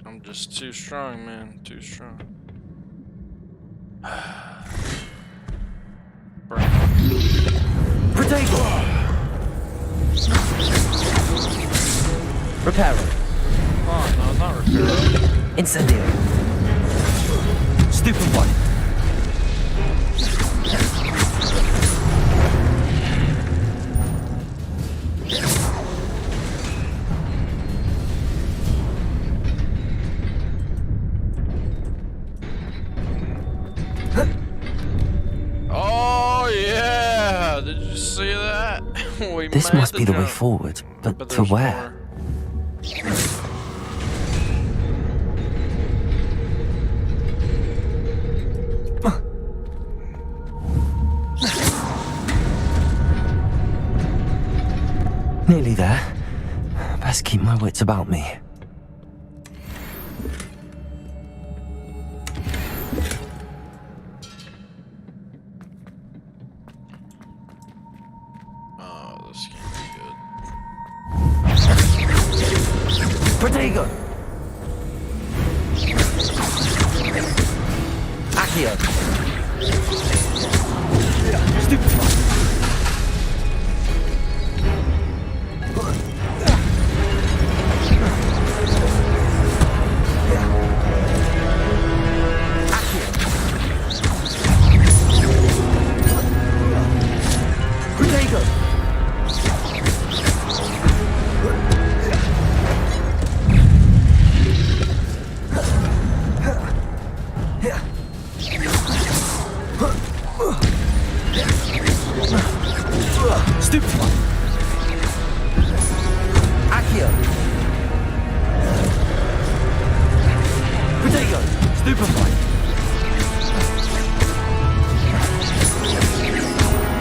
Speaker 4: I'm just too strong, man. Too strong.
Speaker 1: Protego! Reparo.
Speaker 4: Oh no, not Reparo.
Speaker 1: Incendio. Stupefy.
Speaker 4: Oh yeah! Did you see that? We
Speaker 1: This
Speaker 4: made
Speaker 1: must be the way
Speaker 4: jump.
Speaker 1: forward, but to
Speaker 4: there's
Speaker 1: where? Nearly there. Best keep my wits about me.
Speaker 4: Oh, this can't be good.
Speaker 1: Protego! Accio! Stupefy!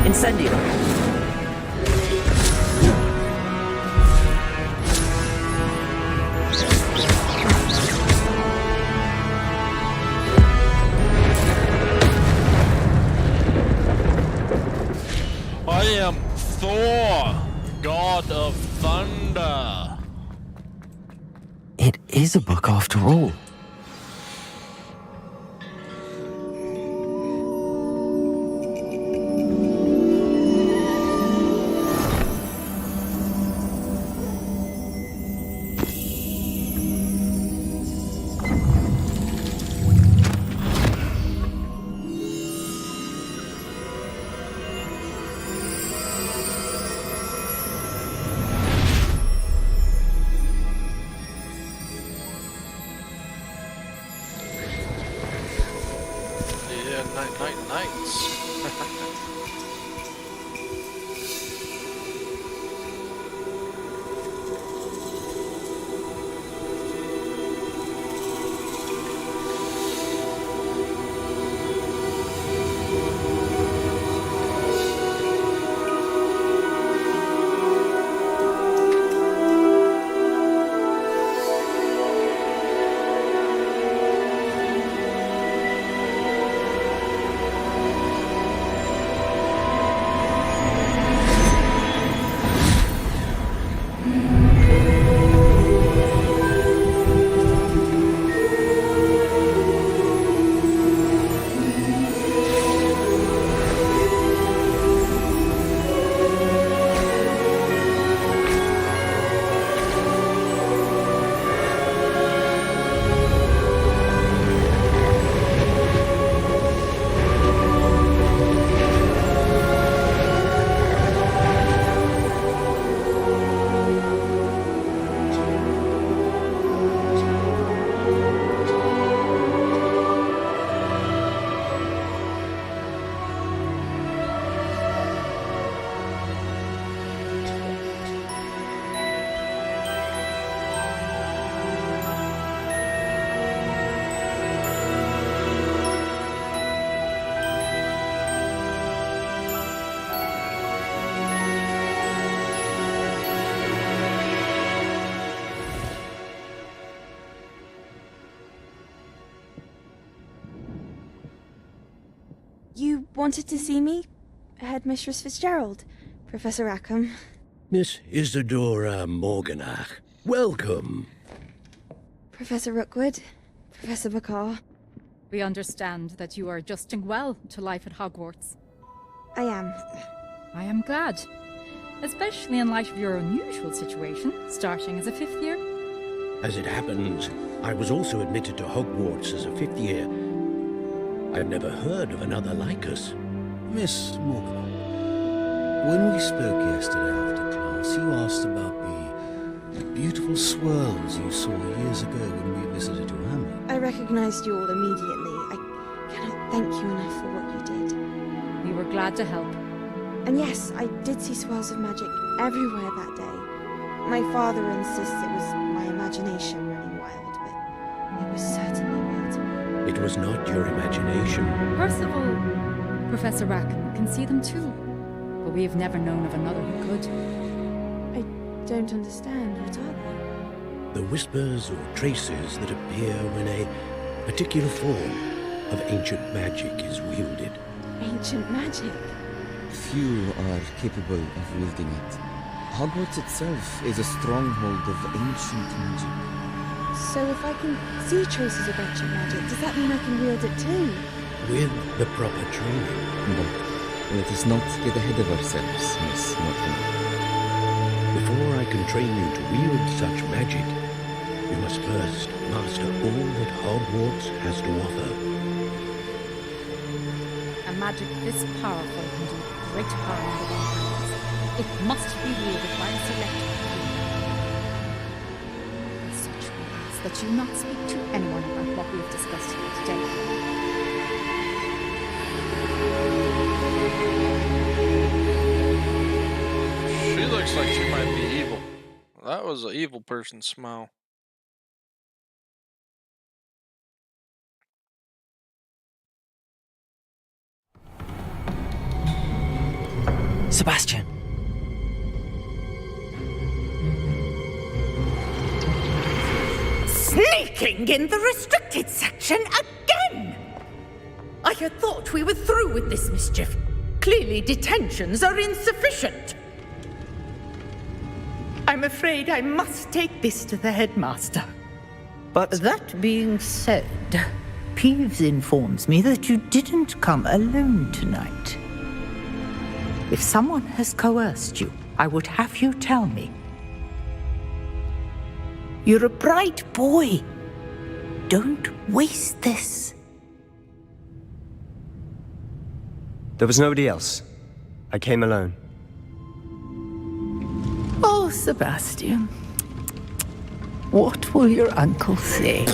Speaker 7: Incendio!
Speaker 4: I am Thor, god of thunder.
Speaker 1: It is a book after all.
Speaker 4: Yeah, nights.
Speaker 20: You wanted to see me? Headmistress Fitzgerald, Professor Rackham.
Speaker 21: Miss Isadora Morganach, welcome.
Speaker 20: Professor Rookwood, Professor Bakar.
Speaker 11: We understand that you are adjusting well to life at Hogwarts.
Speaker 20: I am.
Speaker 11: I am glad. Especially in light of your unusual situation, starting as a 5th year.
Speaker 21: As it happens, I was also admitted to Hogwarts as a 5th year. I've never heard of another like us.
Speaker 22: Miss Morgan, when we spoke yesterday after class, you asked about the beautiful swirls you saw years ago when we visited your hamlet.
Speaker 20: I recognized you all immediately. I cannot thank you enough for what you did.
Speaker 11: We were glad to help.
Speaker 20: And yes, I did see swirls of magic everywhere that day. My father insists it was my imagination running wild, but it was certainly real to me.
Speaker 21: It was not your imagination.
Speaker 11: Percival, Professor Rackham can see them too, but we have never known of another who could.
Speaker 20: I don't understand. What are they?
Speaker 21: The whispers or traces that appear when a particular form of ancient magic is wielded.
Speaker 20: Ancient magic?
Speaker 23: Few are capable of wielding it. Hogwarts itself is a stronghold of ancient magic.
Speaker 20: So if I can see traces of ancient magic, does that mean I can wield it too?
Speaker 21: With the proper training.
Speaker 23: But let us not get ahead of ourselves, Miss Morgan.
Speaker 21: Before I can train you to wield such magic, you must first master all that Hogwarts has to offer.
Speaker 11: A magic this powerful can do great harm in the wrong hands. It must be wielded by a select few. As such, we ask that you not speak to anyone about what we have discussed here today.
Speaker 4: She looks like she might be evil. That was an evil person smile.
Speaker 1: Sebastian!
Speaker 3: Sneaking in the restricted section again! I had thought we were through with this mischief. Clearly detentions are insufficient. I'm afraid I must take this to the headmaster.
Speaker 5: But that being said, Peeves informs me that you didn't come alone tonight. If someone has coerced you, I would have you tell me. You're a bright boy. Don't waste this.
Speaker 14: There was nobody else. I came alone.
Speaker 5: Oh, Sebastian. What will your uncle say?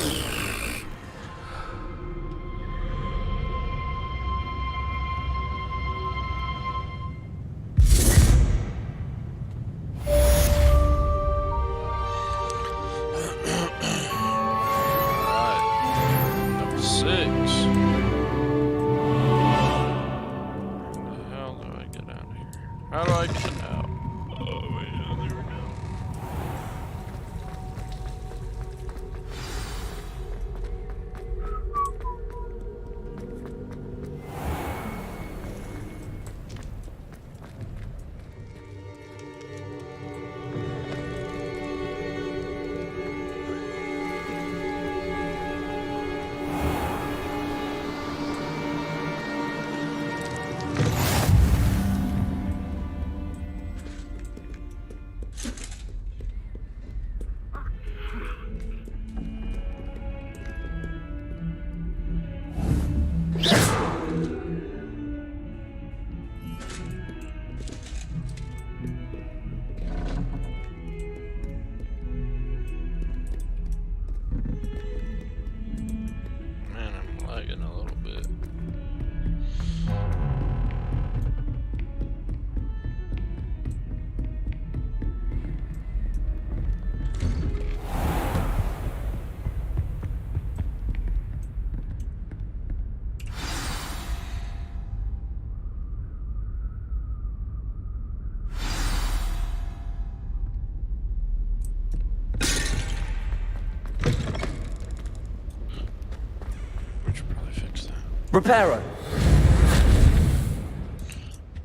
Speaker 1: Reparo!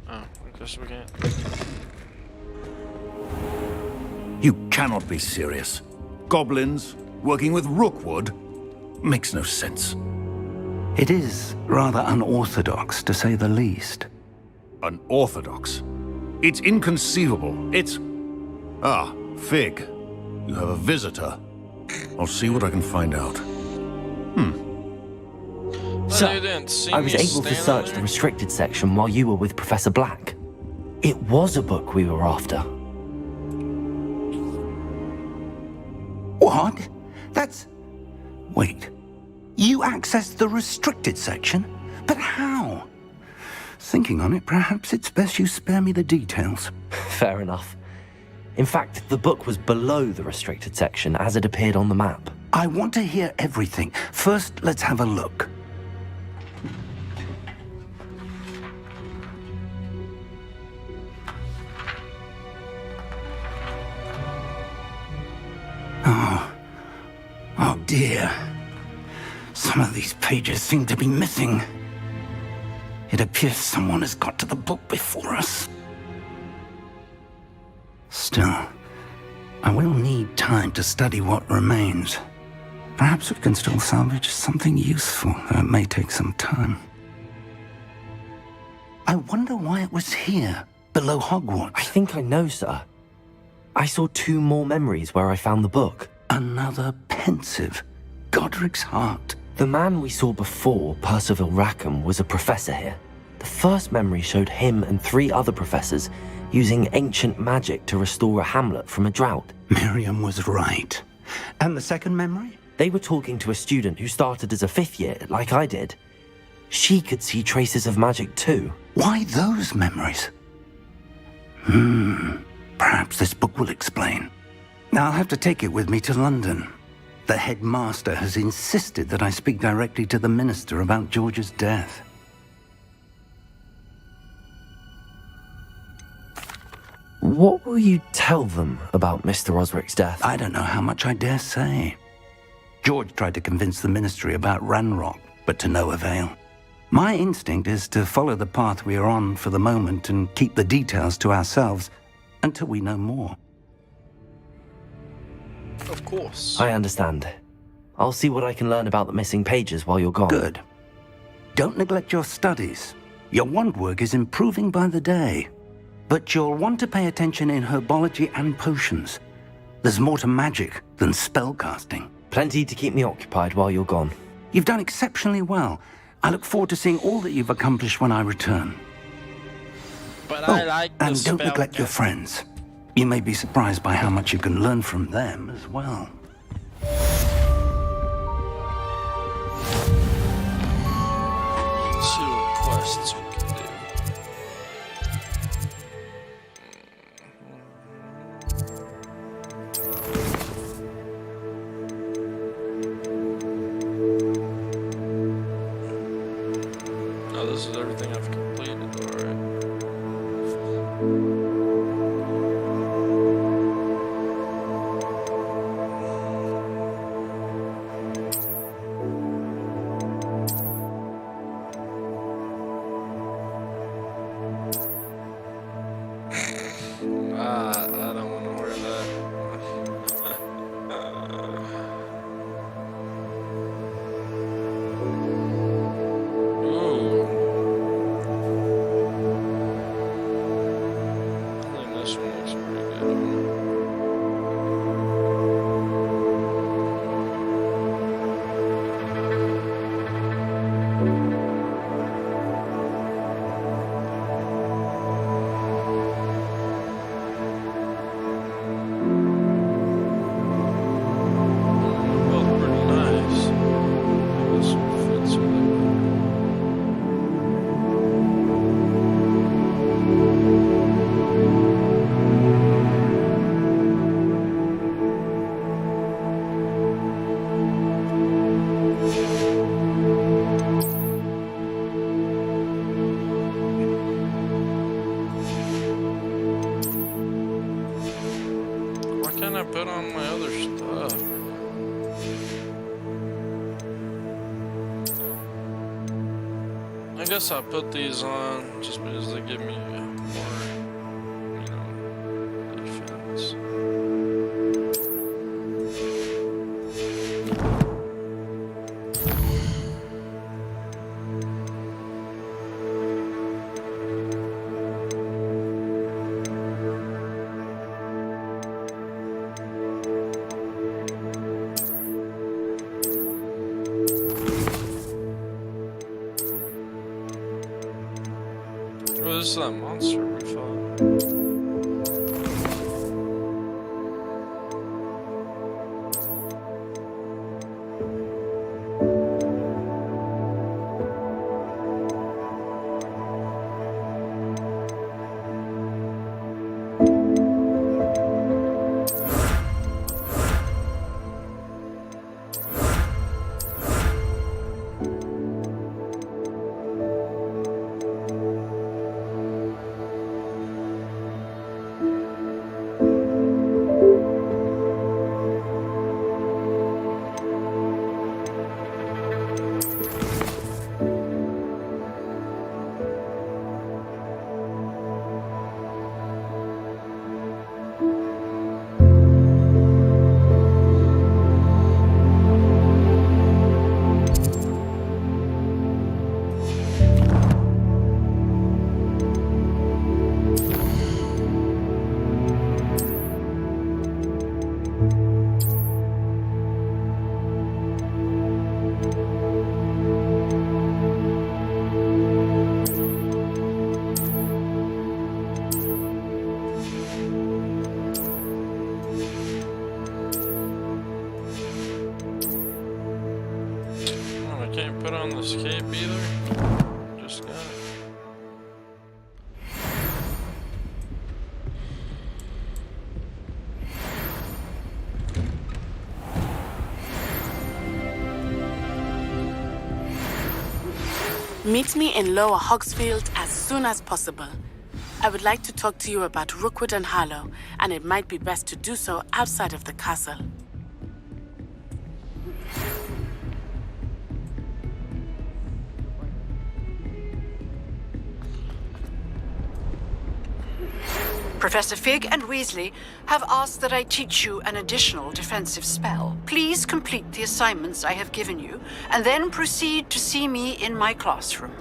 Speaker 4: Oh, I guess we can't.
Speaker 8: You cannot be serious. Goblins working with Rookwood makes no sense.
Speaker 12: It is rather unorthodox, to say the least.
Speaker 8: Unorthodox? It's inconceivable. It's... Ah, Fig. You have a visitor. I'll see what I can find out.
Speaker 1: So, I was able to search the restricted section while you were with Professor Black. It was a book we were after.
Speaker 12: What? That's... Wait. You accessed the restricted section? But how? Thinking on it, perhaps it's best you spare me the details.
Speaker 1: Fair enough. In fact, the book was below the restricted section as it appeared on the map.
Speaker 12: I want to hear everything. First, let's have a look. Oh dear. Some of these pages seem to be missing. It appears someone has got to the book before us. Still, I will need time to study what remains. Perhaps we can still salvage something useful, though it may take some time. I wonder why it was here, below Hogwarts.
Speaker 1: I think I know, sir. I saw 2 more memories where I found the book.
Speaker 12: Another pensive. Godric's heart.
Speaker 1: The man we saw before, Percival Rackham, was a professor here. The first memory showed him and 3 other professors using ancient magic to restore a hamlet from a drought.
Speaker 12: Miriam was right. And the second memory?
Speaker 1: They were talking to a student who started as a 5th year, like I did. She could see traces of magic too.
Speaker 12: Why those memories? Perhaps this book will explain. I'll have to take it with me to London. The headmaster has insisted that I speak directly to the minister about George's death.
Speaker 1: What will you tell them about Mr. Osric's death?
Speaker 12: I don't know how much I dare say. George tried to convince the Ministry about Ranrock, but to no avail. My instinct is to follow the path we are on for the moment and keep the details to ourselves until we know more.
Speaker 4: Of course.
Speaker 1: I understand. I'll see what I can learn about the missing pages while you're gone.
Speaker 12: Good. Don't neglect your studies. Your wand work is improving by the day. But you'll want to pay attention in herbology and potions. There's more to magic than spellcasting.
Speaker 1: Plenty to keep me occupied while you're gone.
Speaker 12: You've done exceptionally well. I look forward to seeing all that you've accomplished when I return.
Speaker 4: But I like the
Speaker 12: and don't neglect your friends. You may be surprised by how much you can learn from them as well.
Speaker 4: Let's see what quests we can do. Oh, this is everything I've completed, alright. I don't want to wear I think this one looks pretty good. Put on my other stuff. I guess I'll put these on just because they give me more, defense. Oh, this is that monster we fought. Can't put on this cape either. Just got it.
Speaker 6: Meet me in Lower Hogsfield as soon as possible. I would like to talk to you about Rookwood and Harlow, and it might be best to do so outside of the castle.
Speaker 16: Professor Fig and Weasley have asked that I teach you an additional defensive spell. Please complete the assignments I have given you, and then proceed to see me in my classroom.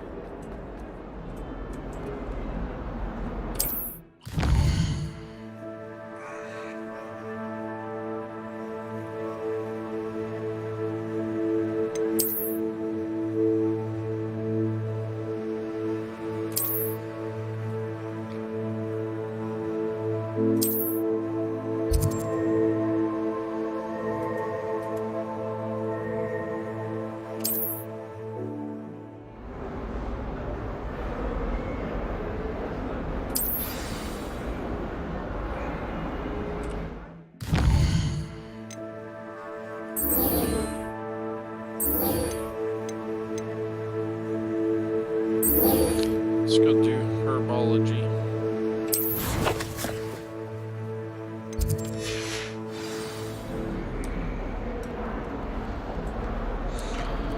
Speaker 4: Let's go do herbology.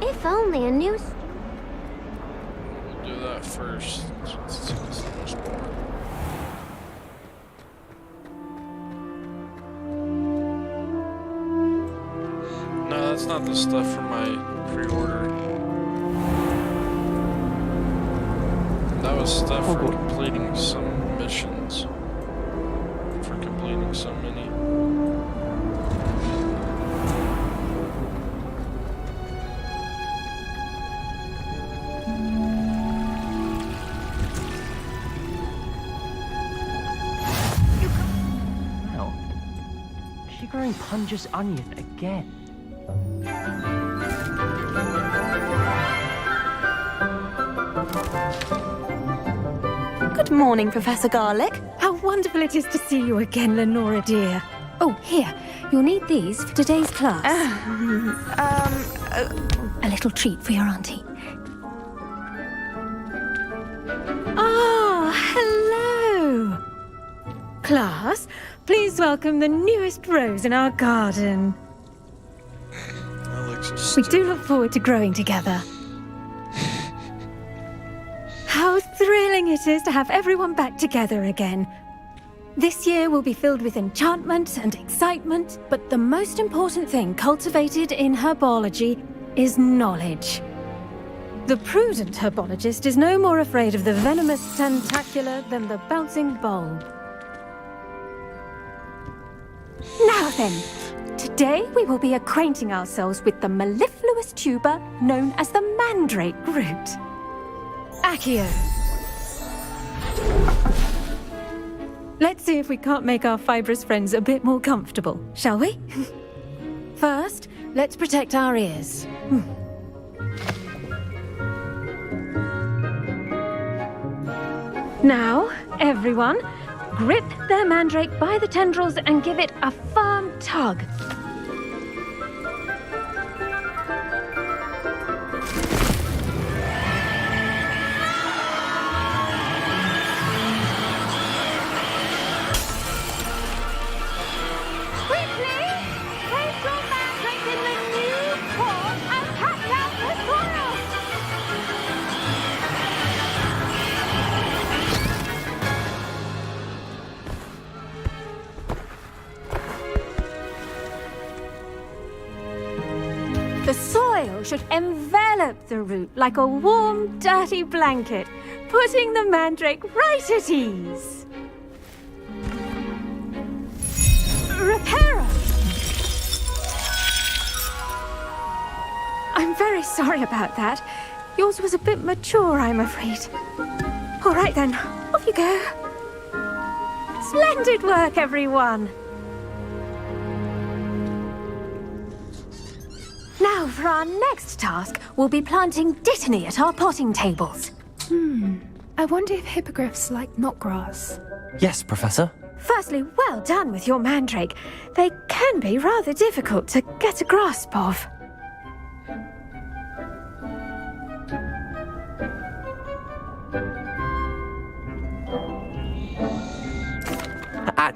Speaker 13: If only a new...
Speaker 4: We'll do that first. It's the most boring. No, that's not the stuff for my pre-order. That was stuff for completing some missions. For completing so many.
Speaker 1: Now, is she growing Punja's onion again?
Speaker 11: Good morning, Professor Garlick. How wonderful it is to see you again, Lenora dear. Oh, here. You'll need these for today's class. A little treat for your auntie. Ah, hello. Class, please welcome the newest rose in our garden. We do look forward to growing together. How thrilling it is to have everyone back together again. This year will be filled with enchantment and excitement, but the most important thing cultivated in herbology is knowledge. The prudent herbologist is no more afraid of the venomous tentacular than the bouncing bulb. Now then, today we will be acquainting ourselves with the mellifluous tuber known as the mandrake root. Accio. Let's see if we can't make our fibrous friends a bit more comfortable, shall we? First, let's protect our ears. Now, everyone, grip their mandrake by the tendrils and give it a firm tug. The soil should envelop the root like a warm, dirty blanket, putting the mandrake right at ease. Reparo! I'm very sorry about that. Yours was a bit mature, I'm afraid. All right then, off you go. Splendid work, everyone. Now, for our next task, we'll be planting dittany at our potting tables.
Speaker 9: I wonder if hippogriffs like knotgrass.
Speaker 1: Yes, Professor.
Speaker 11: Firstly, well done with your mandrake. They can be rather difficult to get a grasp of.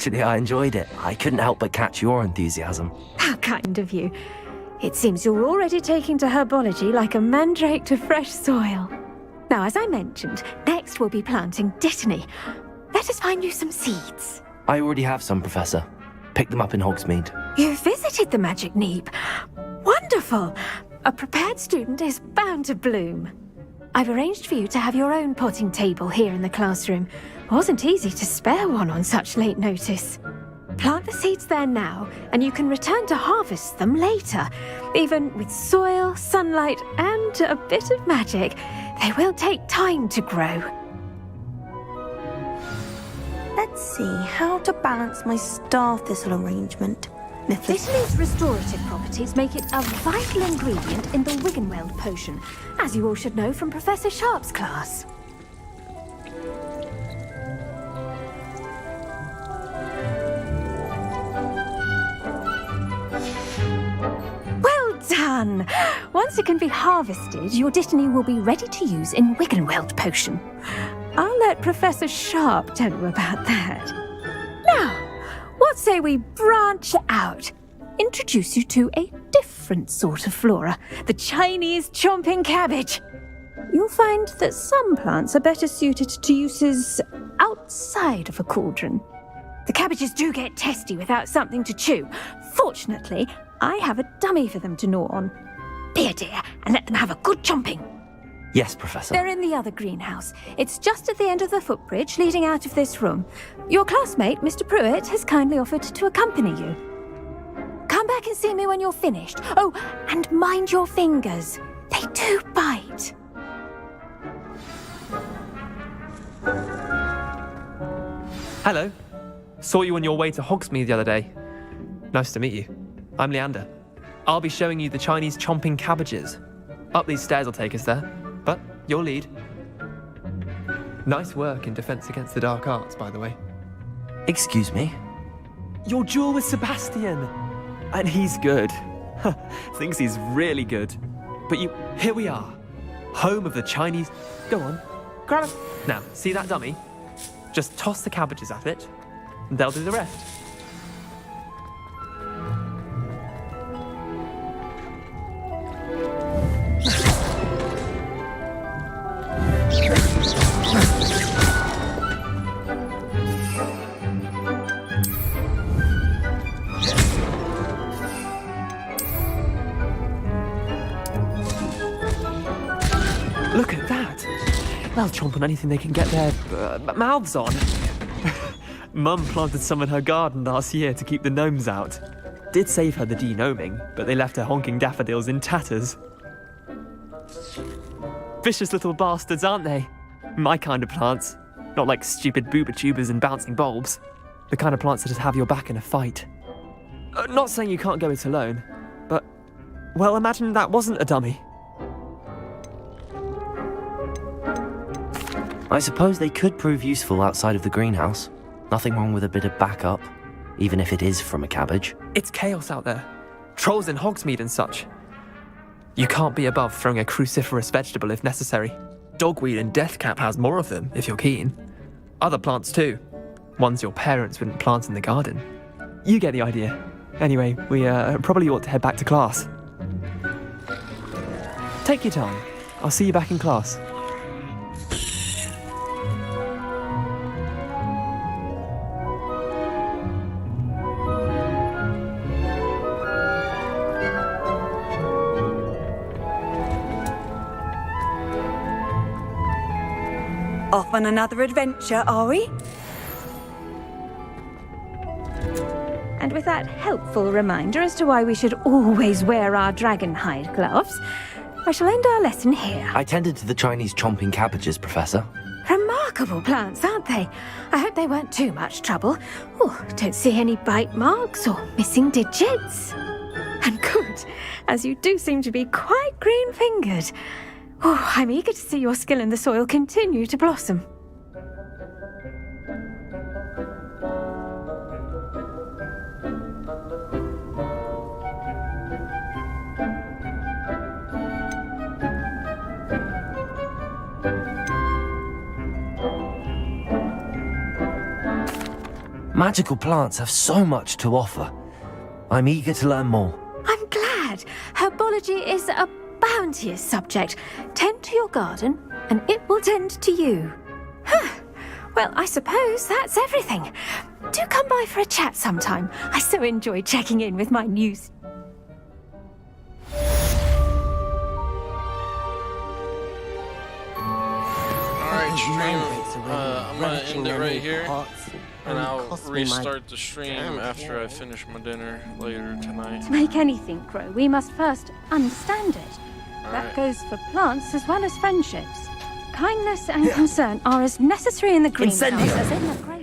Speaker 1: Actually, I enjoyed it. I couldn't help but catch your enthusiasm.
Speaker 11: How kind of you. It seems you're already taking to herbology like a mandrake to fresh soil. Now, as I mentioned, next we'll be planting dittany. Let us find you some seeds.
Speaker 1: I already have some, Professor. Picked them up in Hogsmeade.
Speaker 11: You visited the Magic Neep. Wonderful! A prepared student is bound to bloom. I've arranged for you to have your own potting table here in the classroom. Wasn't easy to spare one on such late notice. Plant the seeds there now, and you can return to harvest them later. Even with soil, sunlight, and a bit of magic, they will take time to grow.
Speaker 20: Let's see how to balance my star thistle arrangement.
Speaker 11: Dittany's restorative properties make it a vital ingredient in the Wiggenweld potion, as you all should know from Professor Sharp's class. Well done! Once it can be harvested, your Dittany will be ready to use in Wiggenweld potion. I'll let Professor Sharp tell you about that. Now, what say we branch out? Introduce you to a different sort of flora, the Chinese chomping cabbage. You'll find that some plants are better suited to uses outside of a cauldron. The cabbages do get testy without something to chew. Fortunately, I have a dummy for them to gnaw on. Be a dear and let them have a good chomping.
Speaker 1: Yes, Professor.
Speaker 11: They're in the other greenhouse. It's just at the end of the footbridge leading out of this room. Your classmate, Mr. Pruitt, has kindly offered to accompany you. Come back and see me when you're finished. Oh, and mind your fingers. They do bite.
Speaker 2: Hello. Saw you on your way to Hogsmeade the other day. Nice to meet you. I'm Leander. I'll be showing you the Chinese chomping cabbages. Up these stairs will take us there, but you'll lead. Nice work in Defense Against the Dark Arts, by the way.
Speaker 1: Excuse me?
Speaker 2: Your duel with Sebastian! And he's good. Thinks he's really good. But here we are. Home of the Chinese... Go on, grab it. Now, see that dummy? Just toss the cabbages at it, and they'll do the rest. Look at that! They'll chomp on anything they can get their mouths on. Mum planted some in her garden last year to keep the gnomes out. Did save her the de-gnoming, but they left her honking daffodils in tatters. Vicious little bastards, aren't they? My kind of plants. Not like stupid booba tubers and bouncing bulbs. The kind of plants that just have your back in a fight. Not saying you can't go it alone, but... Well, imagine that wasn't a dummy.
Speaker 1: I suppose they could prove useful outside of the greenhouse. Nothing wrong with a bit of backup, even if it is from a cabbage.
Speaker 2: It's chaos out there. Trolls in Hogsmeade and such. You can't be above throwing a cruciferous vegetable if necessary. Dogweed and deathcap has more of them, if you're keen. Other plants too. Ones your parents wouldn't plant in the garden. You get the idea. Anyway, we probably ought to head back to class. Take your time. I'll see you back in class.
Speaker 17: Off on another adventure, are we?
Speaker 11: And with that helpful reminder as to why we should always wear our dragon hide gloves, I shall end our lesson here.
Speaker 1: I tended to the Chinese chomping cabbages, Professor.
Speaker 11: Remarkable plants, aren't they? I hope they weren't too much trouble. Oh, don't see any bite marks or missing digits. And good, as you do seem to be quite green-fingered. Oh, I'm eager to see your skill in the soil continue to blossom.
Speaker 1: Magical plants have so much to offer. I'm eager to learn more.
Speaker 11: I'm glad. Herbology is a bounteous subject. Tend to your garden, and it will tend to you. Well, I suppose that's everything. Do come by for a chat sometime. I so enjoy checking in with my new...
Speaker 4: Alright, stream. I'm gonna end it right here. And I'll restart the stream after I finish my dinner later tonight.
Speaker 11: To make anything grow, we must first understand it. That goes for plants as well as friendships. Kindness and concern are as necessary in the greenhouse as in the grave.